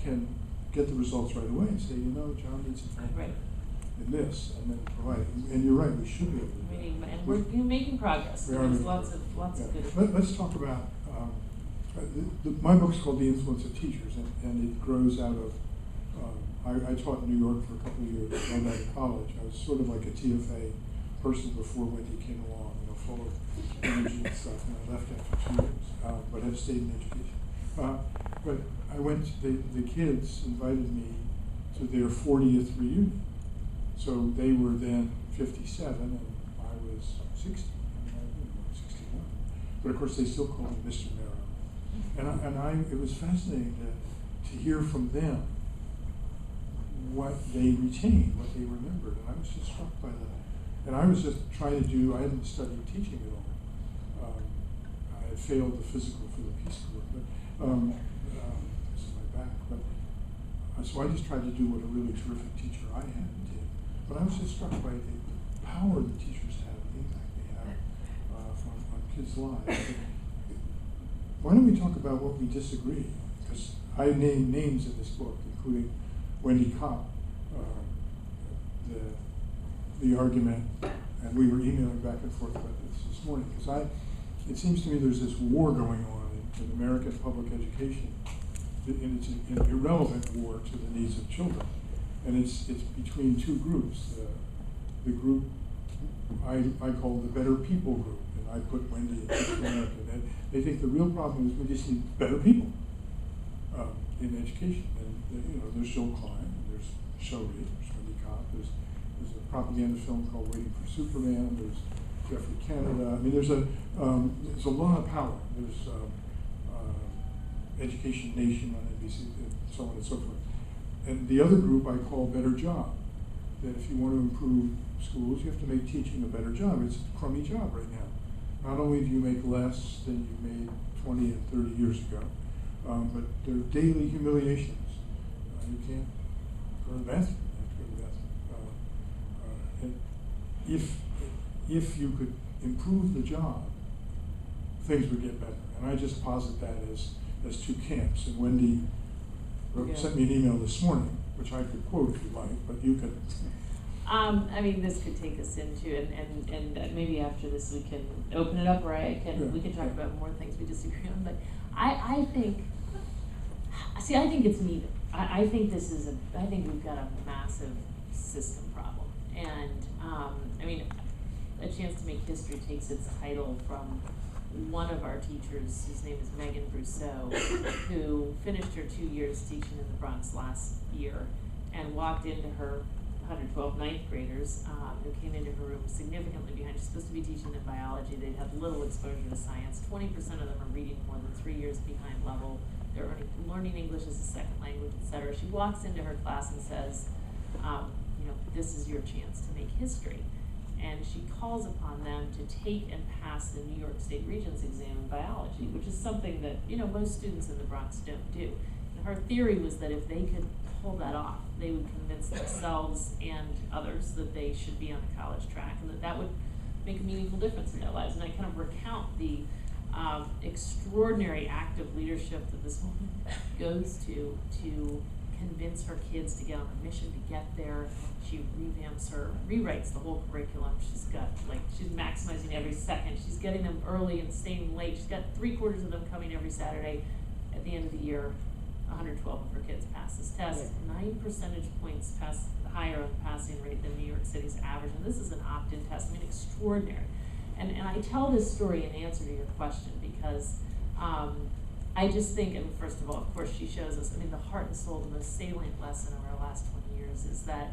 can get the results right away and say, John needs some help in this, and then provide it. And you're right, we should be able to do that. And we're making progress. There's lots of good. Let's talk about, my book's called The Influence of Teachers, and it grows out of, I taught in New York for a couple of years, right out of college. I was sort of like a TFA person before Wendy came along, full of energy and stuff, and I left after 2 years, but have stayed in education. But I went, the kids invited me to their 40th reunion. So they were then 57, and I was 60, and I was 61. But of course, they still called me Mr. Merrow. And it was fascinating to hear from them what they retained, what they remembered. And I was just struck by that. And I was just trying to I hadn't studied teaching at all. I had failed the physical for the Peace Corps, but this is my back. But so I just tried to do what a really terrific teacher I had did. But I was just struck by the power that teachers have, the impact they have on kids' lives. Why don't we talk about what we disagree? Because I named names in this book, including Wendy Kopp, the argument, and we were emailing back and forth about this morning, because it seems to me there's this war going on in American public education, and it's an irrelevant war to the needs of children. And it's between two groups. The group I call the Better People group, and I put Wendy in America. And they think the real problem is we just need better people in education. And there's Joel Klein, and there's Shelley, there's Wendy Kopp, there's a propaganda film called Waiting for Superman. There's Jeffrey Canada. I mean, there's a lot of power. There's Education Nation on NBC, and so on and so forth. And the other group I call Better Job. That if you want to improve schools, you have to make teaching a better job. It's a crummy job right now. Not only do you make less than you made 20 and 30 years ago, but there are daily humiliations. You can't go to the bathroom. You have to go to the bathroom. And if you could improve the job things would get better. And I just posit that as two camps. And Wendy sent me an email this morning, which I could quote if you like, but you could. I mean, this could take us into, and maybe after this we can open it up, or we can talk about more things we disagree on. But I think it's needed. I think I think we've got a massive system problem, and I mean, A Chance to Make History takes its title from one of our teachers, whose name is Megan Brousseau, who finished her 2 years teaching in the Bronx last year, and walked into her 112 ninth graders who came into her room significantly behind. She's supposed to be teaching them biology. They'd have little exposure to science. 20% of them are reading more than 3 years behind level. They're learning English as a second language, etc. She walks into her class and says, this is your chance to make history. And she calls upon them to take and pass the New York State Regents exam in biology, which is something that, most students in the Bronx don't do. And her theory was that if they could pull that off, they would convince themselves and others that they should be on a college track, and that would make a meaningful difference in their lives. And I kind of recount the extraordinary active leadership that this woman goes to convince her kids to get on a mission to get there. She rewrites the whole curriculum. She's maximizing every second. She's getting them early and staying late. She's got 3/4 of them coming every Saturday. At the end of the year, 112 of her kids pass this test. 9 percentage points higher on the passing rate than New York City's average. And this is an opt-in test. I mean, extraordinary. And I tell this story in answer to your question because I just think, and first of all, of course, she shows us, the heart and soul, the most salient lesson of our last 20 years is that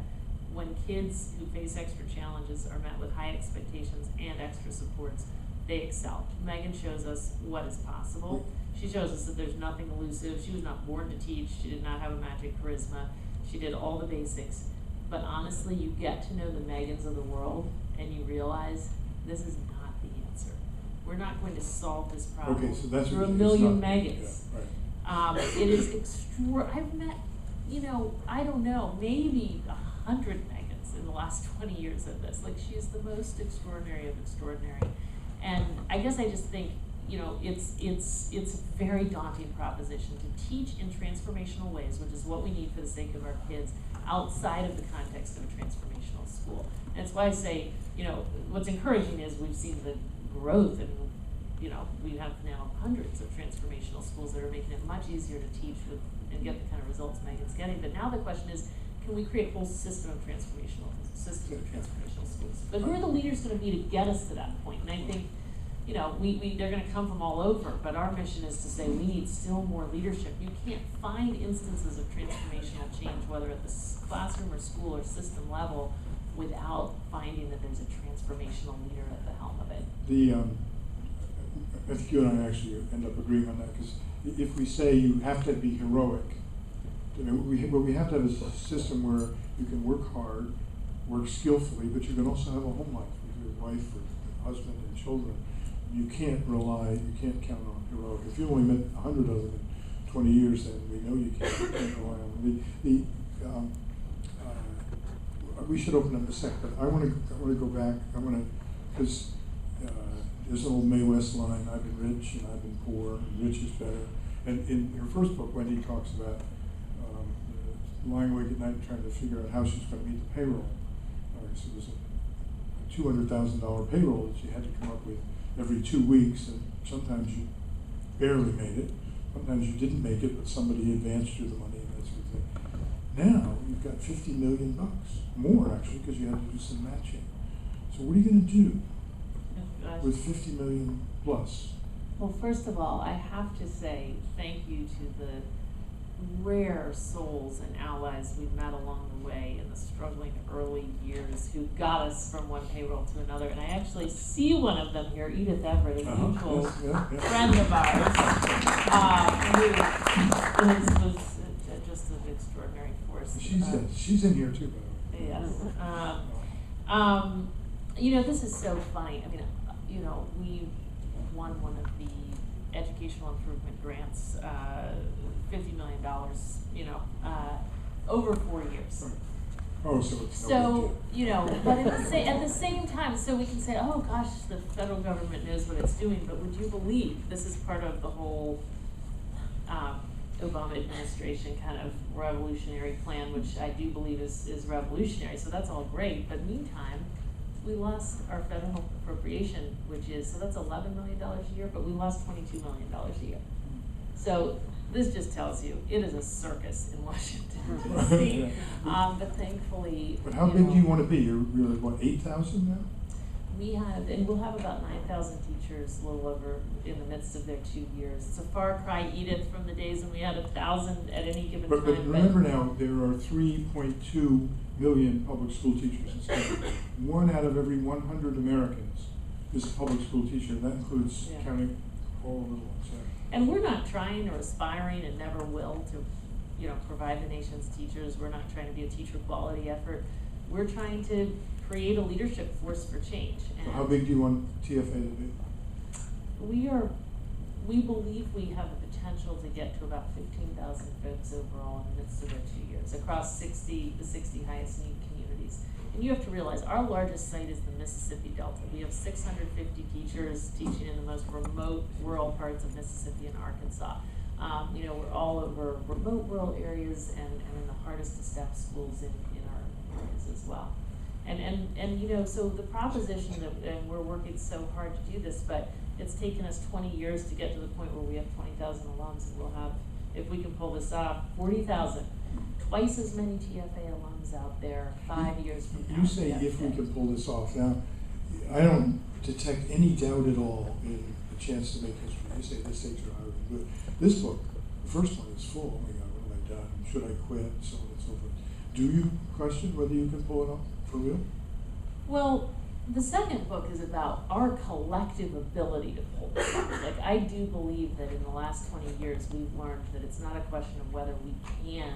when kids who face extra challenges are met with high expectations and extra supports, they excel. Megan shows us what is possible. She shows us that there's nothing elusive. She was not born to teach. She did not have a magic charisma. She did all the basics. But honestly, you get to know the Megans of the world, and you realize this is not the answer. We're not going to solve this problem through a million Megans. Yeah, right. It is I've met, I don't know, maybe 100 Megans in the last 20 years of this. She is the most extraordinary of extraordinary. And I guess I just think, it's a very daunting proposition to teach in transformational ways, which is what we need for the sake of our kids, outside of the context of a transformational school. And that's why I say, what's encouraging is we've seen the growth, and we have now hundreds of transformational schools that are making it much easier to teach and get the kind of results Megan's getting. But now the question is, can we create a whole system of transformational schools? But who are the leaders going to be to get us to that point? And I think, they're going to come from all over, but our mission is to say we need still more leadership. You can't find instances of transformational change, whether at the classroom or school or system level, without finding that there's a transformational leader at the helm of it. I think you and I actually end up agreeing on that, because if we say you have to be heroic, what we have to have is a system where you can work hard, work skillfully, but you can also have a home life with your wife or husband and children. You can't count on heroic. If you only met 100 of them in 20 years, then we know you can't rely on them. We should open up a sec, but I want to go back. Because there's an old Mae West line: "I've been rich and I've been poor, and rich is better." And in her first book, Wendy talks about lying awake at night trying to figure out how she's going to meet the payroll. So it was a $200,000 payroll that she had to come up with every 2 weeks, and sometimes you barely made it. Sometimes you didn't make it, but somebody advanced you the money and that sort of thing. Now you've got $50 million, more actually, because you had to do some matching. So what are you going to do with 50 million plus? Well, first of all, I have to say thank you to the rare souls and allies we've met along the way in the struggling early years who got us from one payroll to another. And I actually see one of them here, Edith Everett, a mutual friend of ours, who was just an extraordinary force. She's in here too, by the way. Yes. This is so funny. We won one of the educational improvement grants, $50 million, over 4 years. Oh, so it's no So, big deal. you know, but at the same time, so we can say, oh gosh, the federal government knows what it's doing, but would you believe this is part of the whole Obama administration kind of revolutionary plan, which I do believe is revolutionary, so that's all great, but meantime, we lost our federal appropriation, so that's $11 million a year, but we lost $22 million a year. So this just tells you, it is a circus in Washington, D.C. But thankfully, But how big do you want to be? You're really, what, 8,000 now? we have, and we'll have about 9,000 teachers, a little over, in the midst of their 2 years. It's a far cry, Edith, from the days when we had 1,000 at any given But time. remember now, there are 3.2 million public school teachers in this country. 1 out of every 100 Americans is a public school teacher, and that includes Yeah. counting all the little ones. Yeah. And we're not trying or aspiring and never will to, you know, provide the nation's teachers. We're not trying to be a teacher quality effort. We're trying to create a leadership force for change. So how big do you want TFA to be? We believe we have the potential to get to about 15,000 folks overall in the midst of their 2 years across the 60 highest need communities. And you have to realize our largest site is the Mississippi Delta. We have 650 teachers teaching in the most remote rural parts of Mississippi and Arkansas. You know, we're all over remote rural areas and in the hardest to staff schools in our areas as well. And you know, so the proposition that, and we're working so hard to do this, but it's taken us 20 years to get to the point where we have 20,000 alums, and we'll have, if we can pull this off, 40,000. Twice as many TFA alums out there 5 years from now. You say if we can pull this off. Now, I don't detect any doubt at all in the chance to make history. You say this takes are highly good. This book, the first one, is full. Oh my God, what have I done? Should I quit? So on and so forth. Do you question whether you can pull it off for real? Well, the second book is about our collective ability to pull this off. Like, I do believe that in the last 20 years, we've learned that it's not a question of whether we can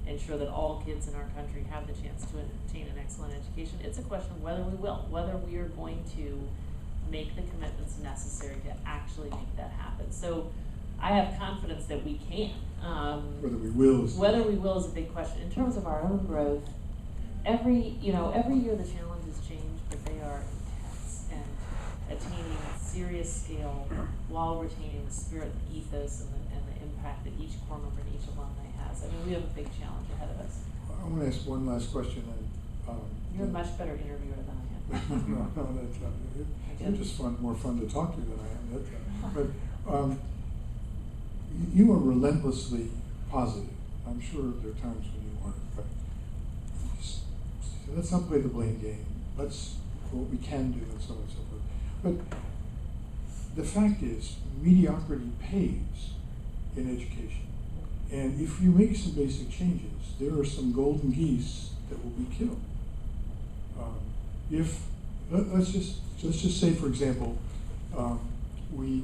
ensure that all kids in our country have the chance to attain an excellent education. It's a question of whether we will, whether we are going to make the commitments necessary to actually make that happen. So I have confidence that we can. Whether we will is a big question. In terms of our own growth, every year the challenges change, but they are intense and attaining serious scale while retaining the spirit, the ethos, and the impact that each corps member and each alumni has. I mean, we have a big challenge ahead of us. I want to ask one last question. You're a much better interviewer than I am. No, that's not it. You're just more fun to talk to than I am. But you are relentlessly positive. I'm sure there are times when you aren't, but let's not play the blame game. Let's what we can do and so on and so forth. But the fact is, mediocrity pays in education. And if you make some basic changes, there are some golden geese that will be killed. Let's just say, for example, we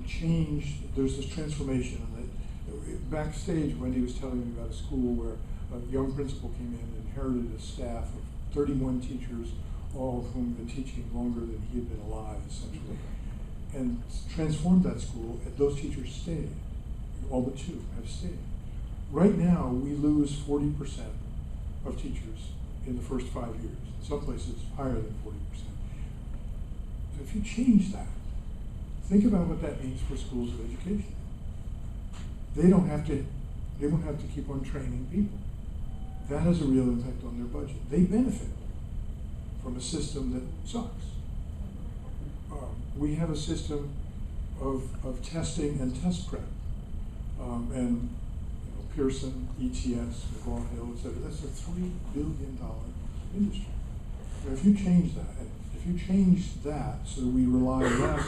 changed. There's this transformation, and that backstage, Wendy was telling me about a school where a young principal came in and inherited a staff of 31 teachers, all of whom had been teaching longer than he had been alive, essentially, and transformed that school. And those teachers stayed. All but 2 have stayed. Right now, we lose 40% of teachers in the first 5 years. In some places, higher than 40%. So if you change that, think about what that means for schools of education. They won't have to keep on training people. That has a real impact on their budget. They benefit from a system that sucks. We have a system of testing and test prep. And Pearson, ETS, McGraw-Hill, etc. That's a $3 billion industry. But if you change that so that we rely less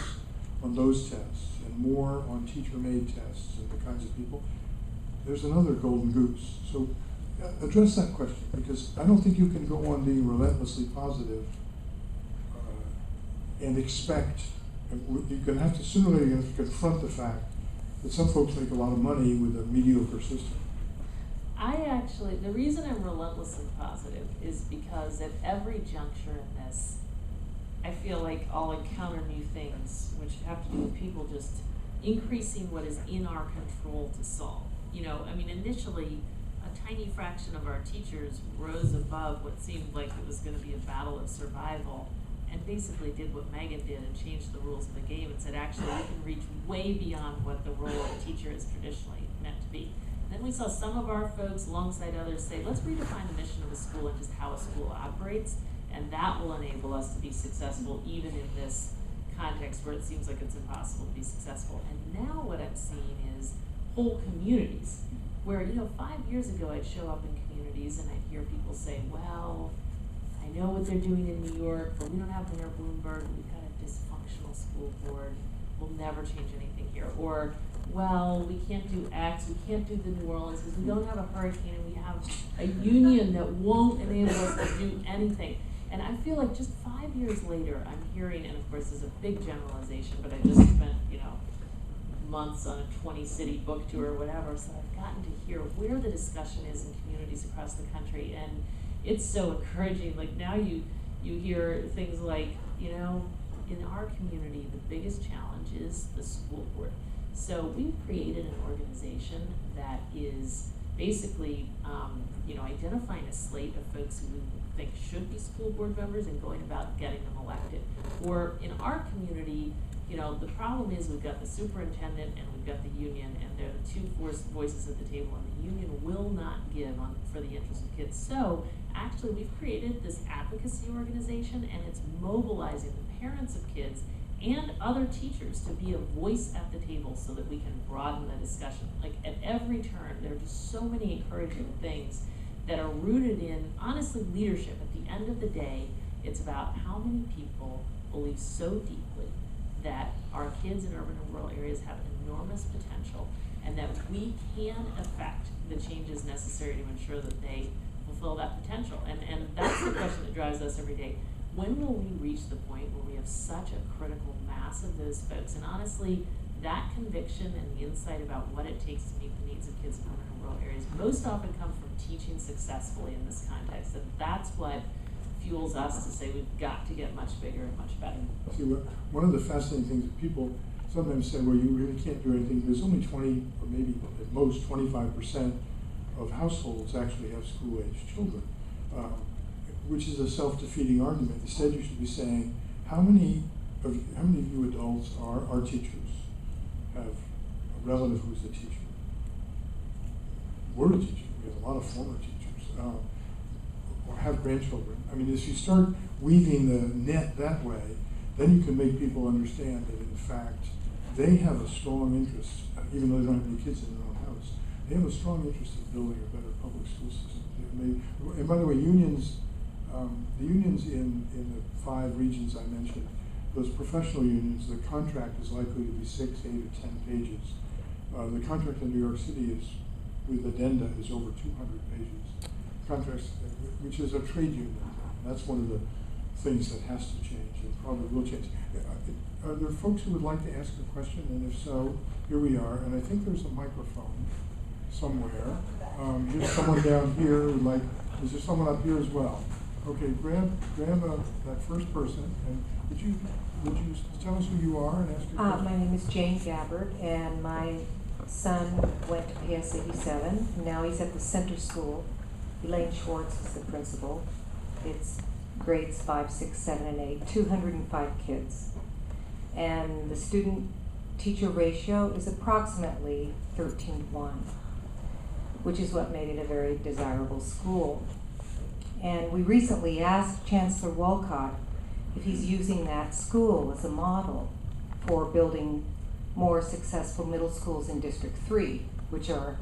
on those tests and more on teacher-made tests and the kinds of people, there's another golden goose. So address that question, because I don't think you can go on being relentlessly positive and expect. You're going to have to sooner or later you're going to confront the fact that some folks make a lot of money with a mediocre system. The reason I'm relentlessly positive is because at every juncture in this, I feel like I'll encounter new things which have to do with people just increasing what is in our control to solve. You know, I mean, initially, a tiny fraction of our teachers rose above what seemed like it was gonna be a battle of survival, and basically did what Megan did and changed the rules of the game and said, actually, we can reach way beyond what the role of a teacher is traditionally meant to be. And then we saw some of our folks alongside others say, let's redefine the mission of a school and just how a school operates, and that will enable us to be successful even in this context where it seems like it's impossible to be successful. And now what I'm seeing is whole communities where, 5 years ago I'd show up in communities and I'd hear people say, well, I know what they're doing in New York, but we don't have Mayor Bloomberg, we've got a dysfunctional school board, we'll never change anything here. Or, well, we can't do X, we can't do the New Orleans because we don't have a hurricane and we have a union that won't enable us to do anything. And I feel like just 5 years later, I'm hearing, and of course this is a big generalization, but I just spent, months on a 20-city book tour or whatever, so I've gotten to hear where the discussion is in communities across the country, and it's so encouraging. Like now you hear things like, in our community, the biggest challenge is the school board. So we've created an organization that is basically, identifying a slate of folks who we think should be school board members and going about getting them elected. Or in our community, the problem is we've got the superintendent and we've got the union, and they're the two voices at the table, and the union will not give for the interest of kids. So actually we've created this advocacy organization, and it's mobilizing the parents of kids and other teachers to be a voice at the table so that we can broaden the discussion. Like at every turn, there are just so many encouraging things that are rooted in, honestly, leadership. At the end of the day, it's about how many people believe so deeply that our kids in urban and rural areas have enormous potential, and that we can affect the changes necessary to ensure that they fulfill that potential. And that's the question that drives us every day. When will we reach the point where we have such a critical mass of those folks? And honestly, that conviction and the insight about what it takes to meet the needs of kids in urban and rural areas most often come from teaching successfully in this context. And that's what fuels us to say we've got to get much bigger and much better. See, one of the fascinating things that people sometimes say, well, you really can't do anything. There's only 20, or maybe at most 25% of households actually have school-aged children, which is a self-defeating argument. Instead, you should be saying, how many of you adults are teachers, have a relative who's a teacher? We're a teacher. We have a lot of former teachers, or have grandchildren. I mean, if you start weaving the net that way, then you can make people understand that, in fact, they have a strong interest, even though they don't have any kids in their own house, they have a strong interest in building a better public school system. And by the way, unions, the unions in the 5 regions I mentioned, those professional unions, the contract is likely to be 6, 8, or 10 pages. The contract in New York City is, with addenda, is over 200 pages. Contracts, which is a trade union. That's one of the things that has to change and probably will change. Are there folks who would like to ask a question? And if so, here we are. And I think there's a microphone somewhere. There's someone down here who would like. Is there someone up here as well? Okay, grab that first person, and would you tell us who you are and ask your question? My name is Jane Gabbard, and my son went to PS 87. Now he's at the center school. Elaine Schwartz is the principal. It's grades 5, 6, 7, and 8, 205 kids. And the student-teacher ratio is approximately 13:1, which is what made it a very desirable school. And we recently asked Chancellor Walcott if he's using that school as a model for building more successful middle schools in District 3, which are,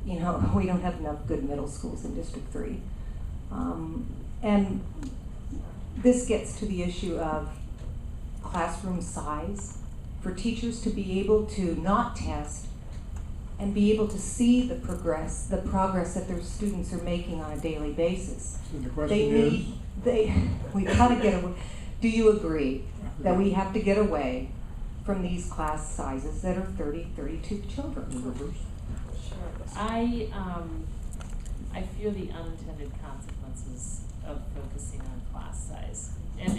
we don't have enough good middle schools in District 3. And this gets to the issue of classroom size, for teachers to be able to not test and be able to see the progress that their students are making on a daily basis. So the question We've got to get away. Do you agree that we have to get away from these class sizes that are 30, 32 children? Sure. I fear the unintended consequences of focusing on class size. And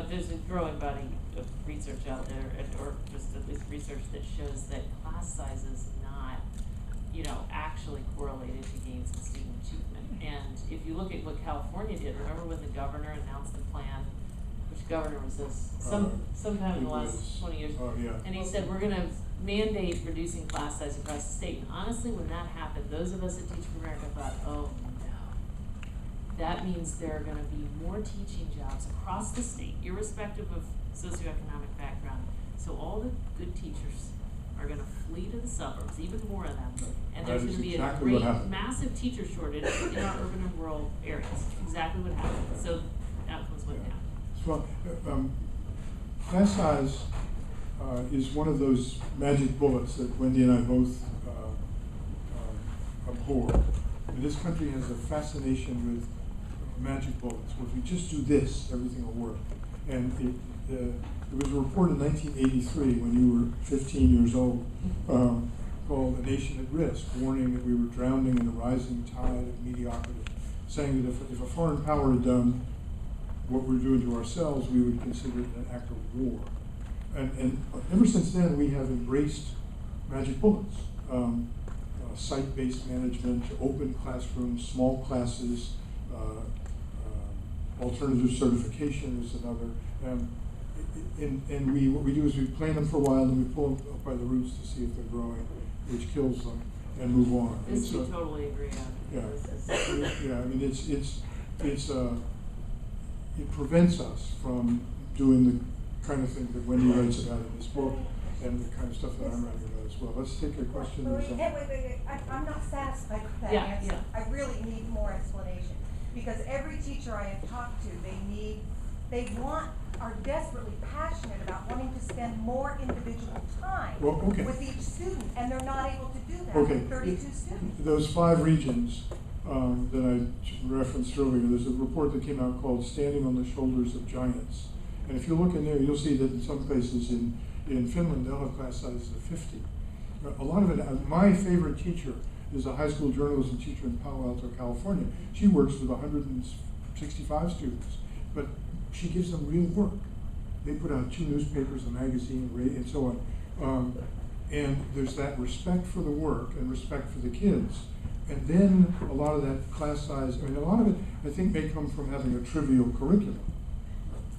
there's a growing body of research out there, or just at least research that shows that class size is not, actually actually correlated to gains in student achievement. And if you look at what California did, remember when the governor announced the plan? Which governor was this? Sometime in the last 20 years. Oh, yeah. And he said, we're gonna mandate reducing class size across the state. And honestly, when that happened, those of us at Teach for America thought, oh no. That means there are gonna be more teaching jobs across the state, irrespective of socioeconomic background. So all the good teachers are gonna flee to the suburbs, even more of them. And there's gonna be a great, massive teacher shortage in our urban and rural areas. Exactly what happened. So that was what happened. Well, class size is one of those magic bullets that Wendy and I both abhor. And this country has a fascination with magic bullets. Well, if we just do this, everything will work. And there was a report in 1983 when you were 15 years old called A Nation at Risk, warning that we were drowning in a rising tide of mediocrity, saying that if a foreign power had done what we're doing to ourselves, we would consider it an act of war. And ever since then, we have embraced magic bullets. Site-based management, open classrooms, small classes, alternative certification is another. And what we do is we plant them for a while, and then we pull them up by the roots to see if they're growing, which kills them, and move on. This we totally agree on. Yeah, I mean, it prevents us from doing the kind of thing that Wendy writes about in this book, and the kind of stuff that I'm writing about as well. Let's take a question. Wait. I'm not satisfied with that answer. Yeah. I really need more explanation. Because every teacher I have talked to, are desperately passionate about wanting to spend more individual time with each student, and they're not able to do that with 32 students. Those 5 regions that I referenced earlier, there's a report that came out called Standing on the Shoulders of Giants. And if you look in there, you'll see that in some places in Finland, they'll have class sizes of 50. A lot of it, my favorite teacher is a high school journalism teacher in Palo Alto, California. She works with 165 students, but she gives them real work. They put out 2 newspapers, a magazine, and so on. And there's that respect for the work and respect for the kids. And then a lot of that class size, I mean, a lot of it, I think, may come from having a trivial curriculum.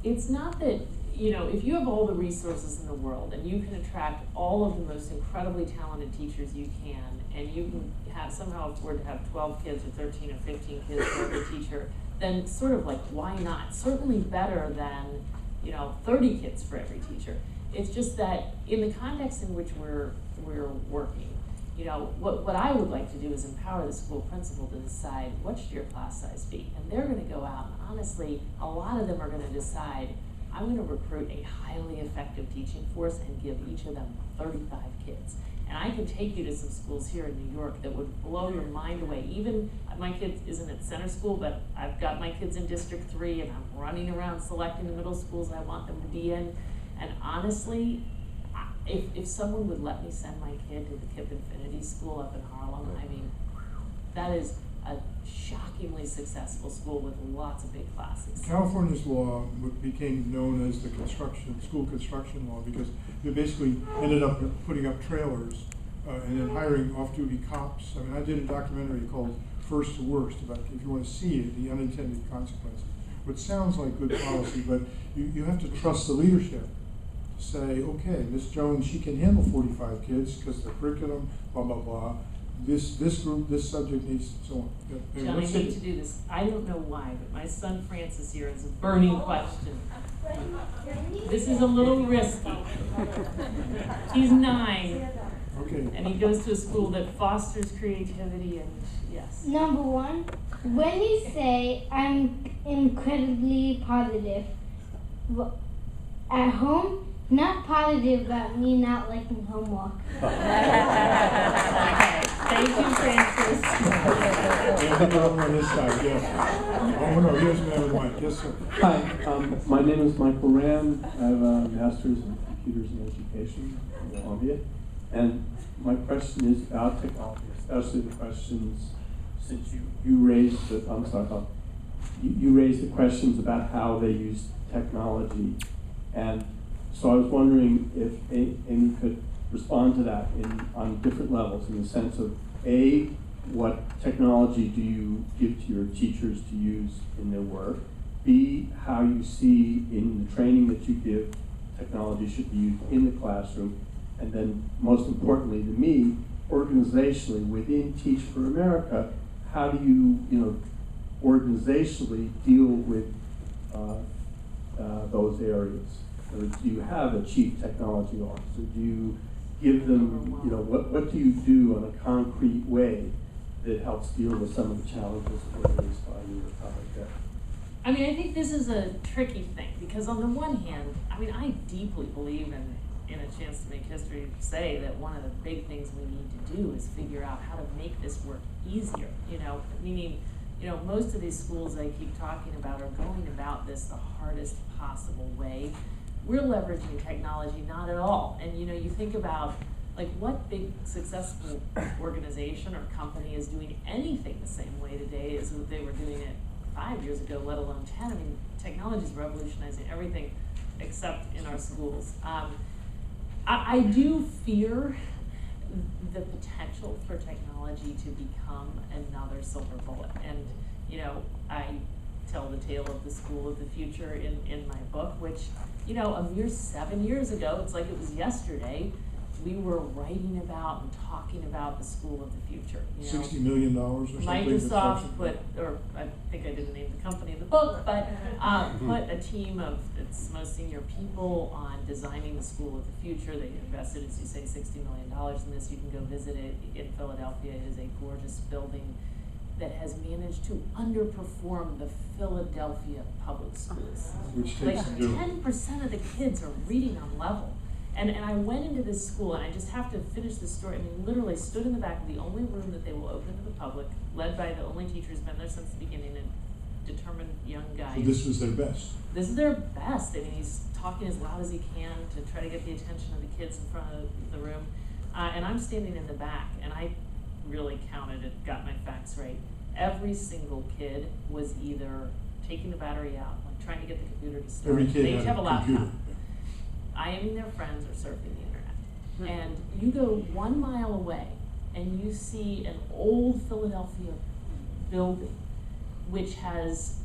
It's not that, if you have all the resources in the world and you can attract all of the most incredibly talented teachers you can, and you can somehow afford to have 12 kids or 13 or 15 kids for every teacher, then sort of like, why not? Certainly better than, 30 kids for every teacher. It's just that in the context in which we're working, what I would like to do is empower the school principal to decide what should your class size be. And they're going to go out, and honestly, a lot of them are going to decide, I'm going to recruit a highly effective teaching force and give each of them 35 kids. And I can take you to some schools here in New York that would blow your mind away. Even, my kid isn't at center school, but I've got my kids in District 3, and I'm running around selecting the middle schools I want them to be in. And honestly, if someone would let me send my kid to the Kip Infinity School up in Harlem, I mean, that is a shockingly successful school with lots of big classes. California's law became known as the school construction law, because they basically ended up putting up trailers and then hiring off-duty cops. I mean, I did a documentary called First to Worst about, if you want to see it, the unintended consequences. Which sounds like good policy, but you have to trust the leadership. Say, okay, Miss Jones, she can handle 45 kids because the curriculum, blah, blah, blah. This group, this subject needs, so on. John, I hate to do this. I don't know why, but my son Francis here is a burning question. This is a little risky. He's 9. Okay. And he goes to a school that fosters creativity and, yes. Number 1, when you say I'm incredibly positive, at home, not positive about me not liking homework. Thank you, Francis. And on this side, yes. Oh no, here's man with Mike. Yes, sir. Hi, my name is Michael Rand. I have a master's in computers and education from Columbia. And my question is about technology, especially the questions, since you raised the, you raised the questions about how they use technology. And so I was wondering if Amy could respond to that on different levels, in the sense of A, what technology do you give to your teachers to use in their work? B, how you see in the training that you give, technology should be used in the classroom. And then, most importantly to me, organizationally, within Teach for America, how do you, organizationally deal with those areas? Or do you have a chief technology officer? Do you give them, what do you do on a concrete way that helps deal with some of the challenges that were raised by you or stuff like that? I mean, I think this is a tricky thing, because on the one hand, I deeply believe in a chance to make history, say that one of the big things we need to do is figure out how to make this work easier, meaning, most of these schools I keep talking about are going about this the hardest possible way. We're leveraging technology not at all. And you think about what big successful organization or company is doing anything the same way today as they were doing it 5 years ago, let alone 10. Technology is revolutionizing everything except in our schools. I do fear the potential for technology to become another silver bullet. And, I tell the tale of the school of the future in my book, which, a mere 7 years ago, it's like it was yesterday, we were writing about and talking about the school of the future. $60 million or something. Microsoft put, or I think I didn't name the company in the book, but put a team of its most senior people on designing the school of the future. They invested, as you say, $60 million in this. You can go visit it in Philadelphia. It is a gorgeous building that has managed to underperform the Philadelphia public schools. Which takes 10% of the kids are reading on level. And I went into this school, and I just have to finish this story. Literally stood in the back of the only room that they will open to the public, led by the only teacher who's been there since the beginning, a determined young guy. So this was their best. This is their best. He's talking as loud as he can to try to get the attention of the kids in front of the room. And I'm standing in the back, and I really counted it, got my facts right. Every single kid was either taking the battery out, trying to get the computer to start. Every kid they each had have a laptop. computer. IMing their friends or surfing the internet. And you go 1 mile away and you see an old Philadelphia building which has,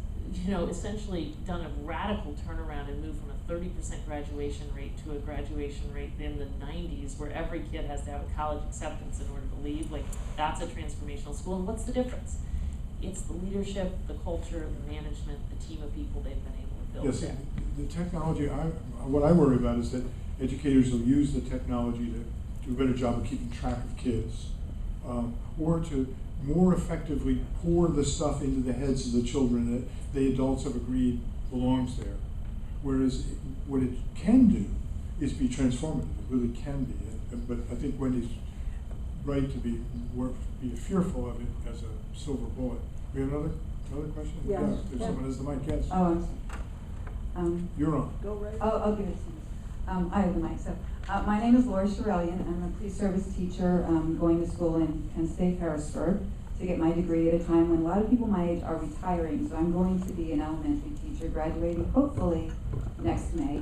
essentially done a radical turnaround and moved from a 30% graduation rate to a graduation rate in the 90s where every kid has to have a college acceptance in order to leave. That's a transformational school. And what's the difference? It's the leadership, the culture, the management, the team of people they've been able to build. Yes, the technology, what I worry about is that educators will use the technology to do a better job of keeping track of kids, or to more effectively pour the stuff into the heads of the children that the adults have agreed belongs there. Whereas what it can do is be transformative. It really can be. But I think Wendy's right to be fearful of it as a silver bullet. We have another question? Yeah. If someone has the mic, yes. Oh, I'm sorry. You're on. Go right. I'll give it to you. I have the mic. So, my name is Laura Sherellian. I'm a pre-service teacher going to school in Penn State, Harrisburg, to get my degree at a time when a lot of people my age are retiring. So I'm going to be an elementary teacher, graduating hopefully next May.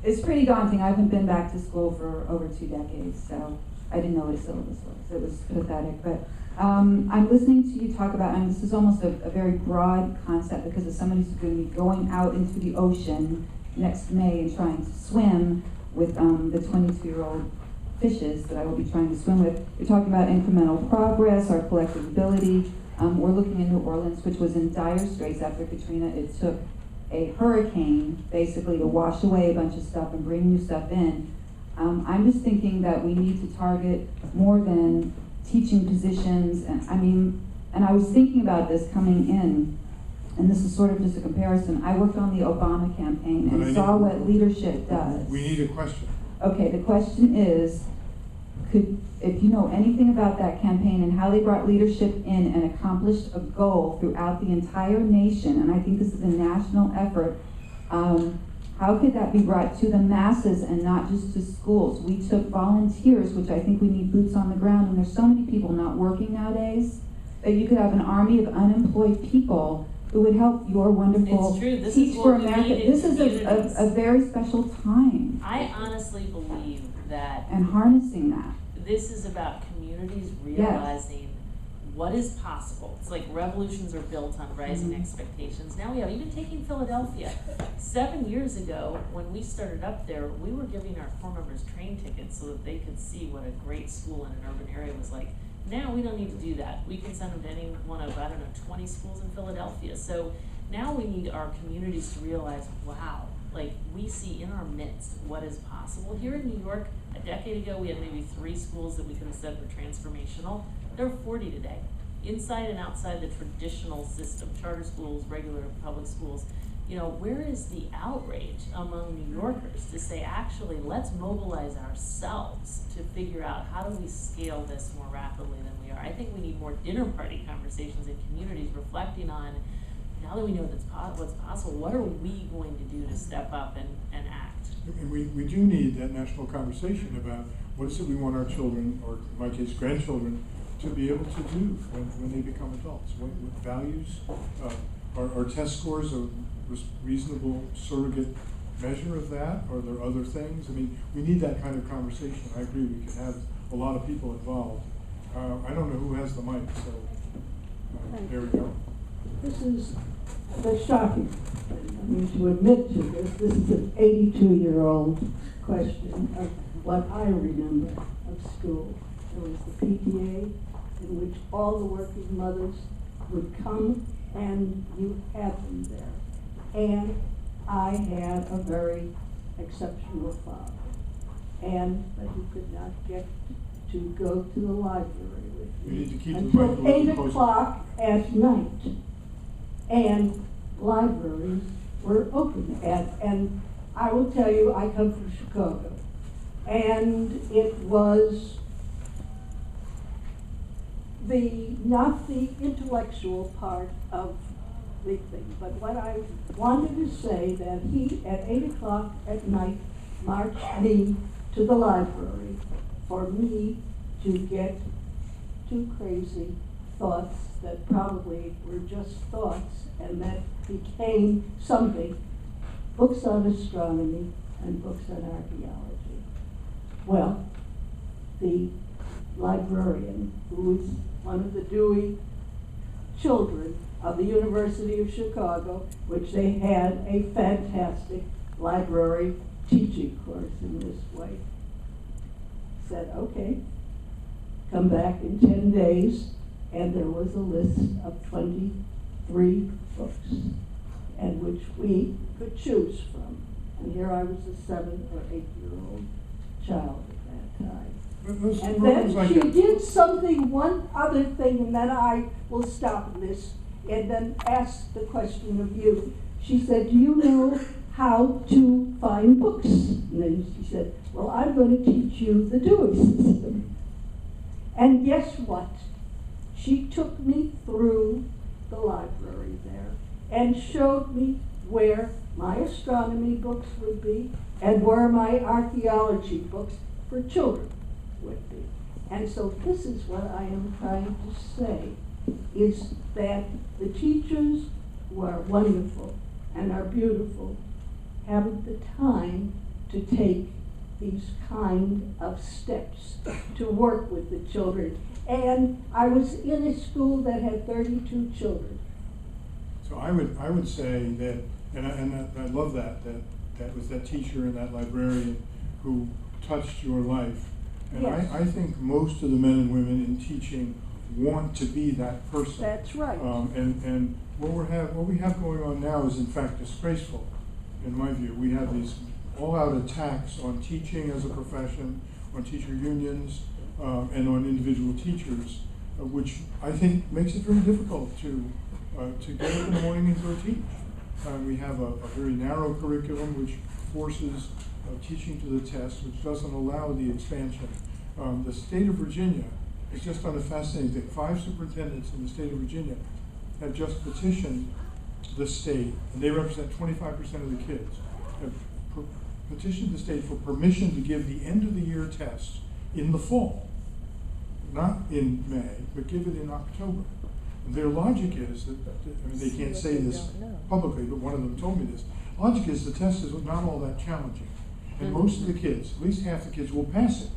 It's pretty daunting. I haven't been back to school for over 2 decades, so I didn't know what a syllabus was. It was pathetic. But I'm listening to you talk about, and this is almost a very broad concept because of somebody who's going to be going out into the ocean next May and trying to swim with the 22-year-old fishes that I will be trying to swim with. You're talking about incremental progress, our collective ability. We're looking in New Orleans, which was in dire straits after Katrina. It took a hurricane basically to wash away a bunch of stuff and bring new stuff in. I'm just thinking that we need to target more than teaching positions. And I was thinking about this coming in, and this is sort of just a comparison. I worked on the Obama campaign and saw what leadership does. We need a question. Okay, the question is, if you know anything about that campaign and how they brought leadership in and accomplished a goal throughout the entire nation, and I think this is a national effort, how could that be brought to the masses and not just to schools? We took volunteers, which I think we need boots on the ground, and there's so many people not working nowadays, that you could have an army of unemployed people who would help your wonderful Teach for America. This is a very special time. I honestly believe that and harnessing that. this is about communities realizing what is possible. It's like revolutions are built on rising expectations. Now we have, even taking Philadelphia, 7 years ago, when we started up there, we were giving our corps members train tickets so that they could see what a great school in an urban area was like. Now we don't need to do that. We can send them to any one of, 20 schools in Philadelphia. So now we need our communities to realize, wow, like we see in our midst what is possible. Here in New York, a decade ago, we had maybe 3 schools that we could have said were transformational. There are 40 today, inside and outside the traditional system, charter schools, regular public schools. You know, where is the outrage among New Yorkers to say, actually, let's mobilize ourselves to figure out how do we scale this more rapidly than we are. I think we need more dinner party conversations in communities reflecting on, now that we know what's possible, what are we going to do to step up and act? And we do need that national conversation about what is it we want our children, or in my case, grandchildren, to be able to do when they become adults. What values, are test scores a reasonable surrogate measure of that? Are there other things? I mean, we need that kind of conversation. I agree, we can have a lot of people involved. I don't know who has the mic, so there we go. This is shocking. I mean, to admit to this is an 82-year-old question of what I remember of school. There was the PTA, in which all the working mothers would come and you had them there. And I had a very exceptional father. But he could not get to go to the library with me until 8 o'clock at night. And libraries were open. And I will tell you, I come from Chicago. And it was not the intellectual part of the thing, but what I wanted to say, that he, at 8 o'clock at night, marched me to the library for me to get two crazy thoughts that probably were just thoughts, and that became something, books on astronomy and books on archaeology. Well, the librarian, who was one of the Dewey children of the University of Chicago, which they had a fantastic library teaching course in this way, said, okay, come back in 10 days, and there was a list of 23 books, and which we could choose from. And here I was a 7 or 8-year-old child at that time. And then she did something, one other thing, and then I will stop this, and then ask the question of you. She said, do you know how to find books? And then she said, well, I'm going to teach you the Dewey system. And guess what? She took me through the library there and showed me where my astronomy books would be and where my archaeology books for children would be. And so this is what I am trying to say, is that the teachers who are wonderful and are beautiful haven't the time to take these kind of steps to work with the children. And I was in a school that had 32 children. So I would say that, and I love that was that teacher and that librarian who touched your life. And yes. I think most of the men and women in teaching want to be that person. That's right. And what we have going on now is in fact disgraceful, in my view. We have these all-out attacks on teaching as a profession, on teacher unions, and on individual teachers, which I think makes it very difficult to get up in the morning and go teach. We have a very narrow curriculum which forces teaching to the test, which doesn't allow the expansion. The state of Virginia has just done a fascinating thing. 5 superintendents in the state of Virginia have just petitioned the state, and they represent 25% of the kids, have petitioned the state for permission to give the end of the year tests in the fall, not in May, but give it in October. And their logic is that, I mean, they can't say this publicly, but one of them told me this. Logic is the test is not all that challenging. And most of the kids, at least half the kids, will pass it.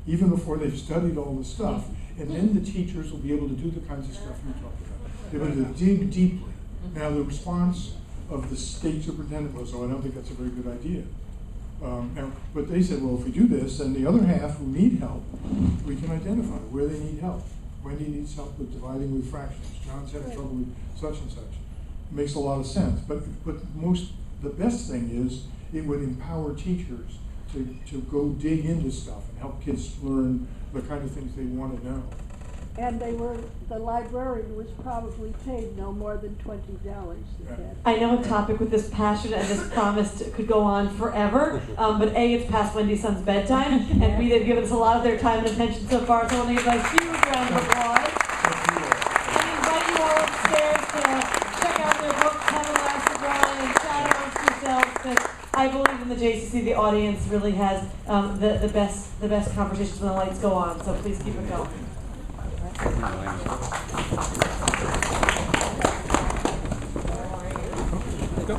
even before they've studied all the stuff. And then the teachers will be able to do the kinds of stuff you talked about. They're going to dig deeply. Now, the response of the state superintendent was, oh, I don't think that's a very good idea. But they said, well, if we do this, then the other half who need help, we can identify where they need help. Wendy needs help with dividing with fractions. John's having trouble with such and such. It makes a lot of sense. But the best thing is it would empower teachers to go dig into stuff and help kids learn the kind of things they want to know. And the librarian was probably paid no more than $20. I know a topic with this passion and this promise could go on forever, but A, it's past Wendy's son's bedtime, and B, they've given us a lot of their time and attention so far, so I want to give a huge round of applause. And invite you all upstairs to check out their book, Have a Glass of Wine, and chat amongst yourselves, because I believe in the JCC, the audience really has the best conversations when the lights go on, so please keep it going. Go.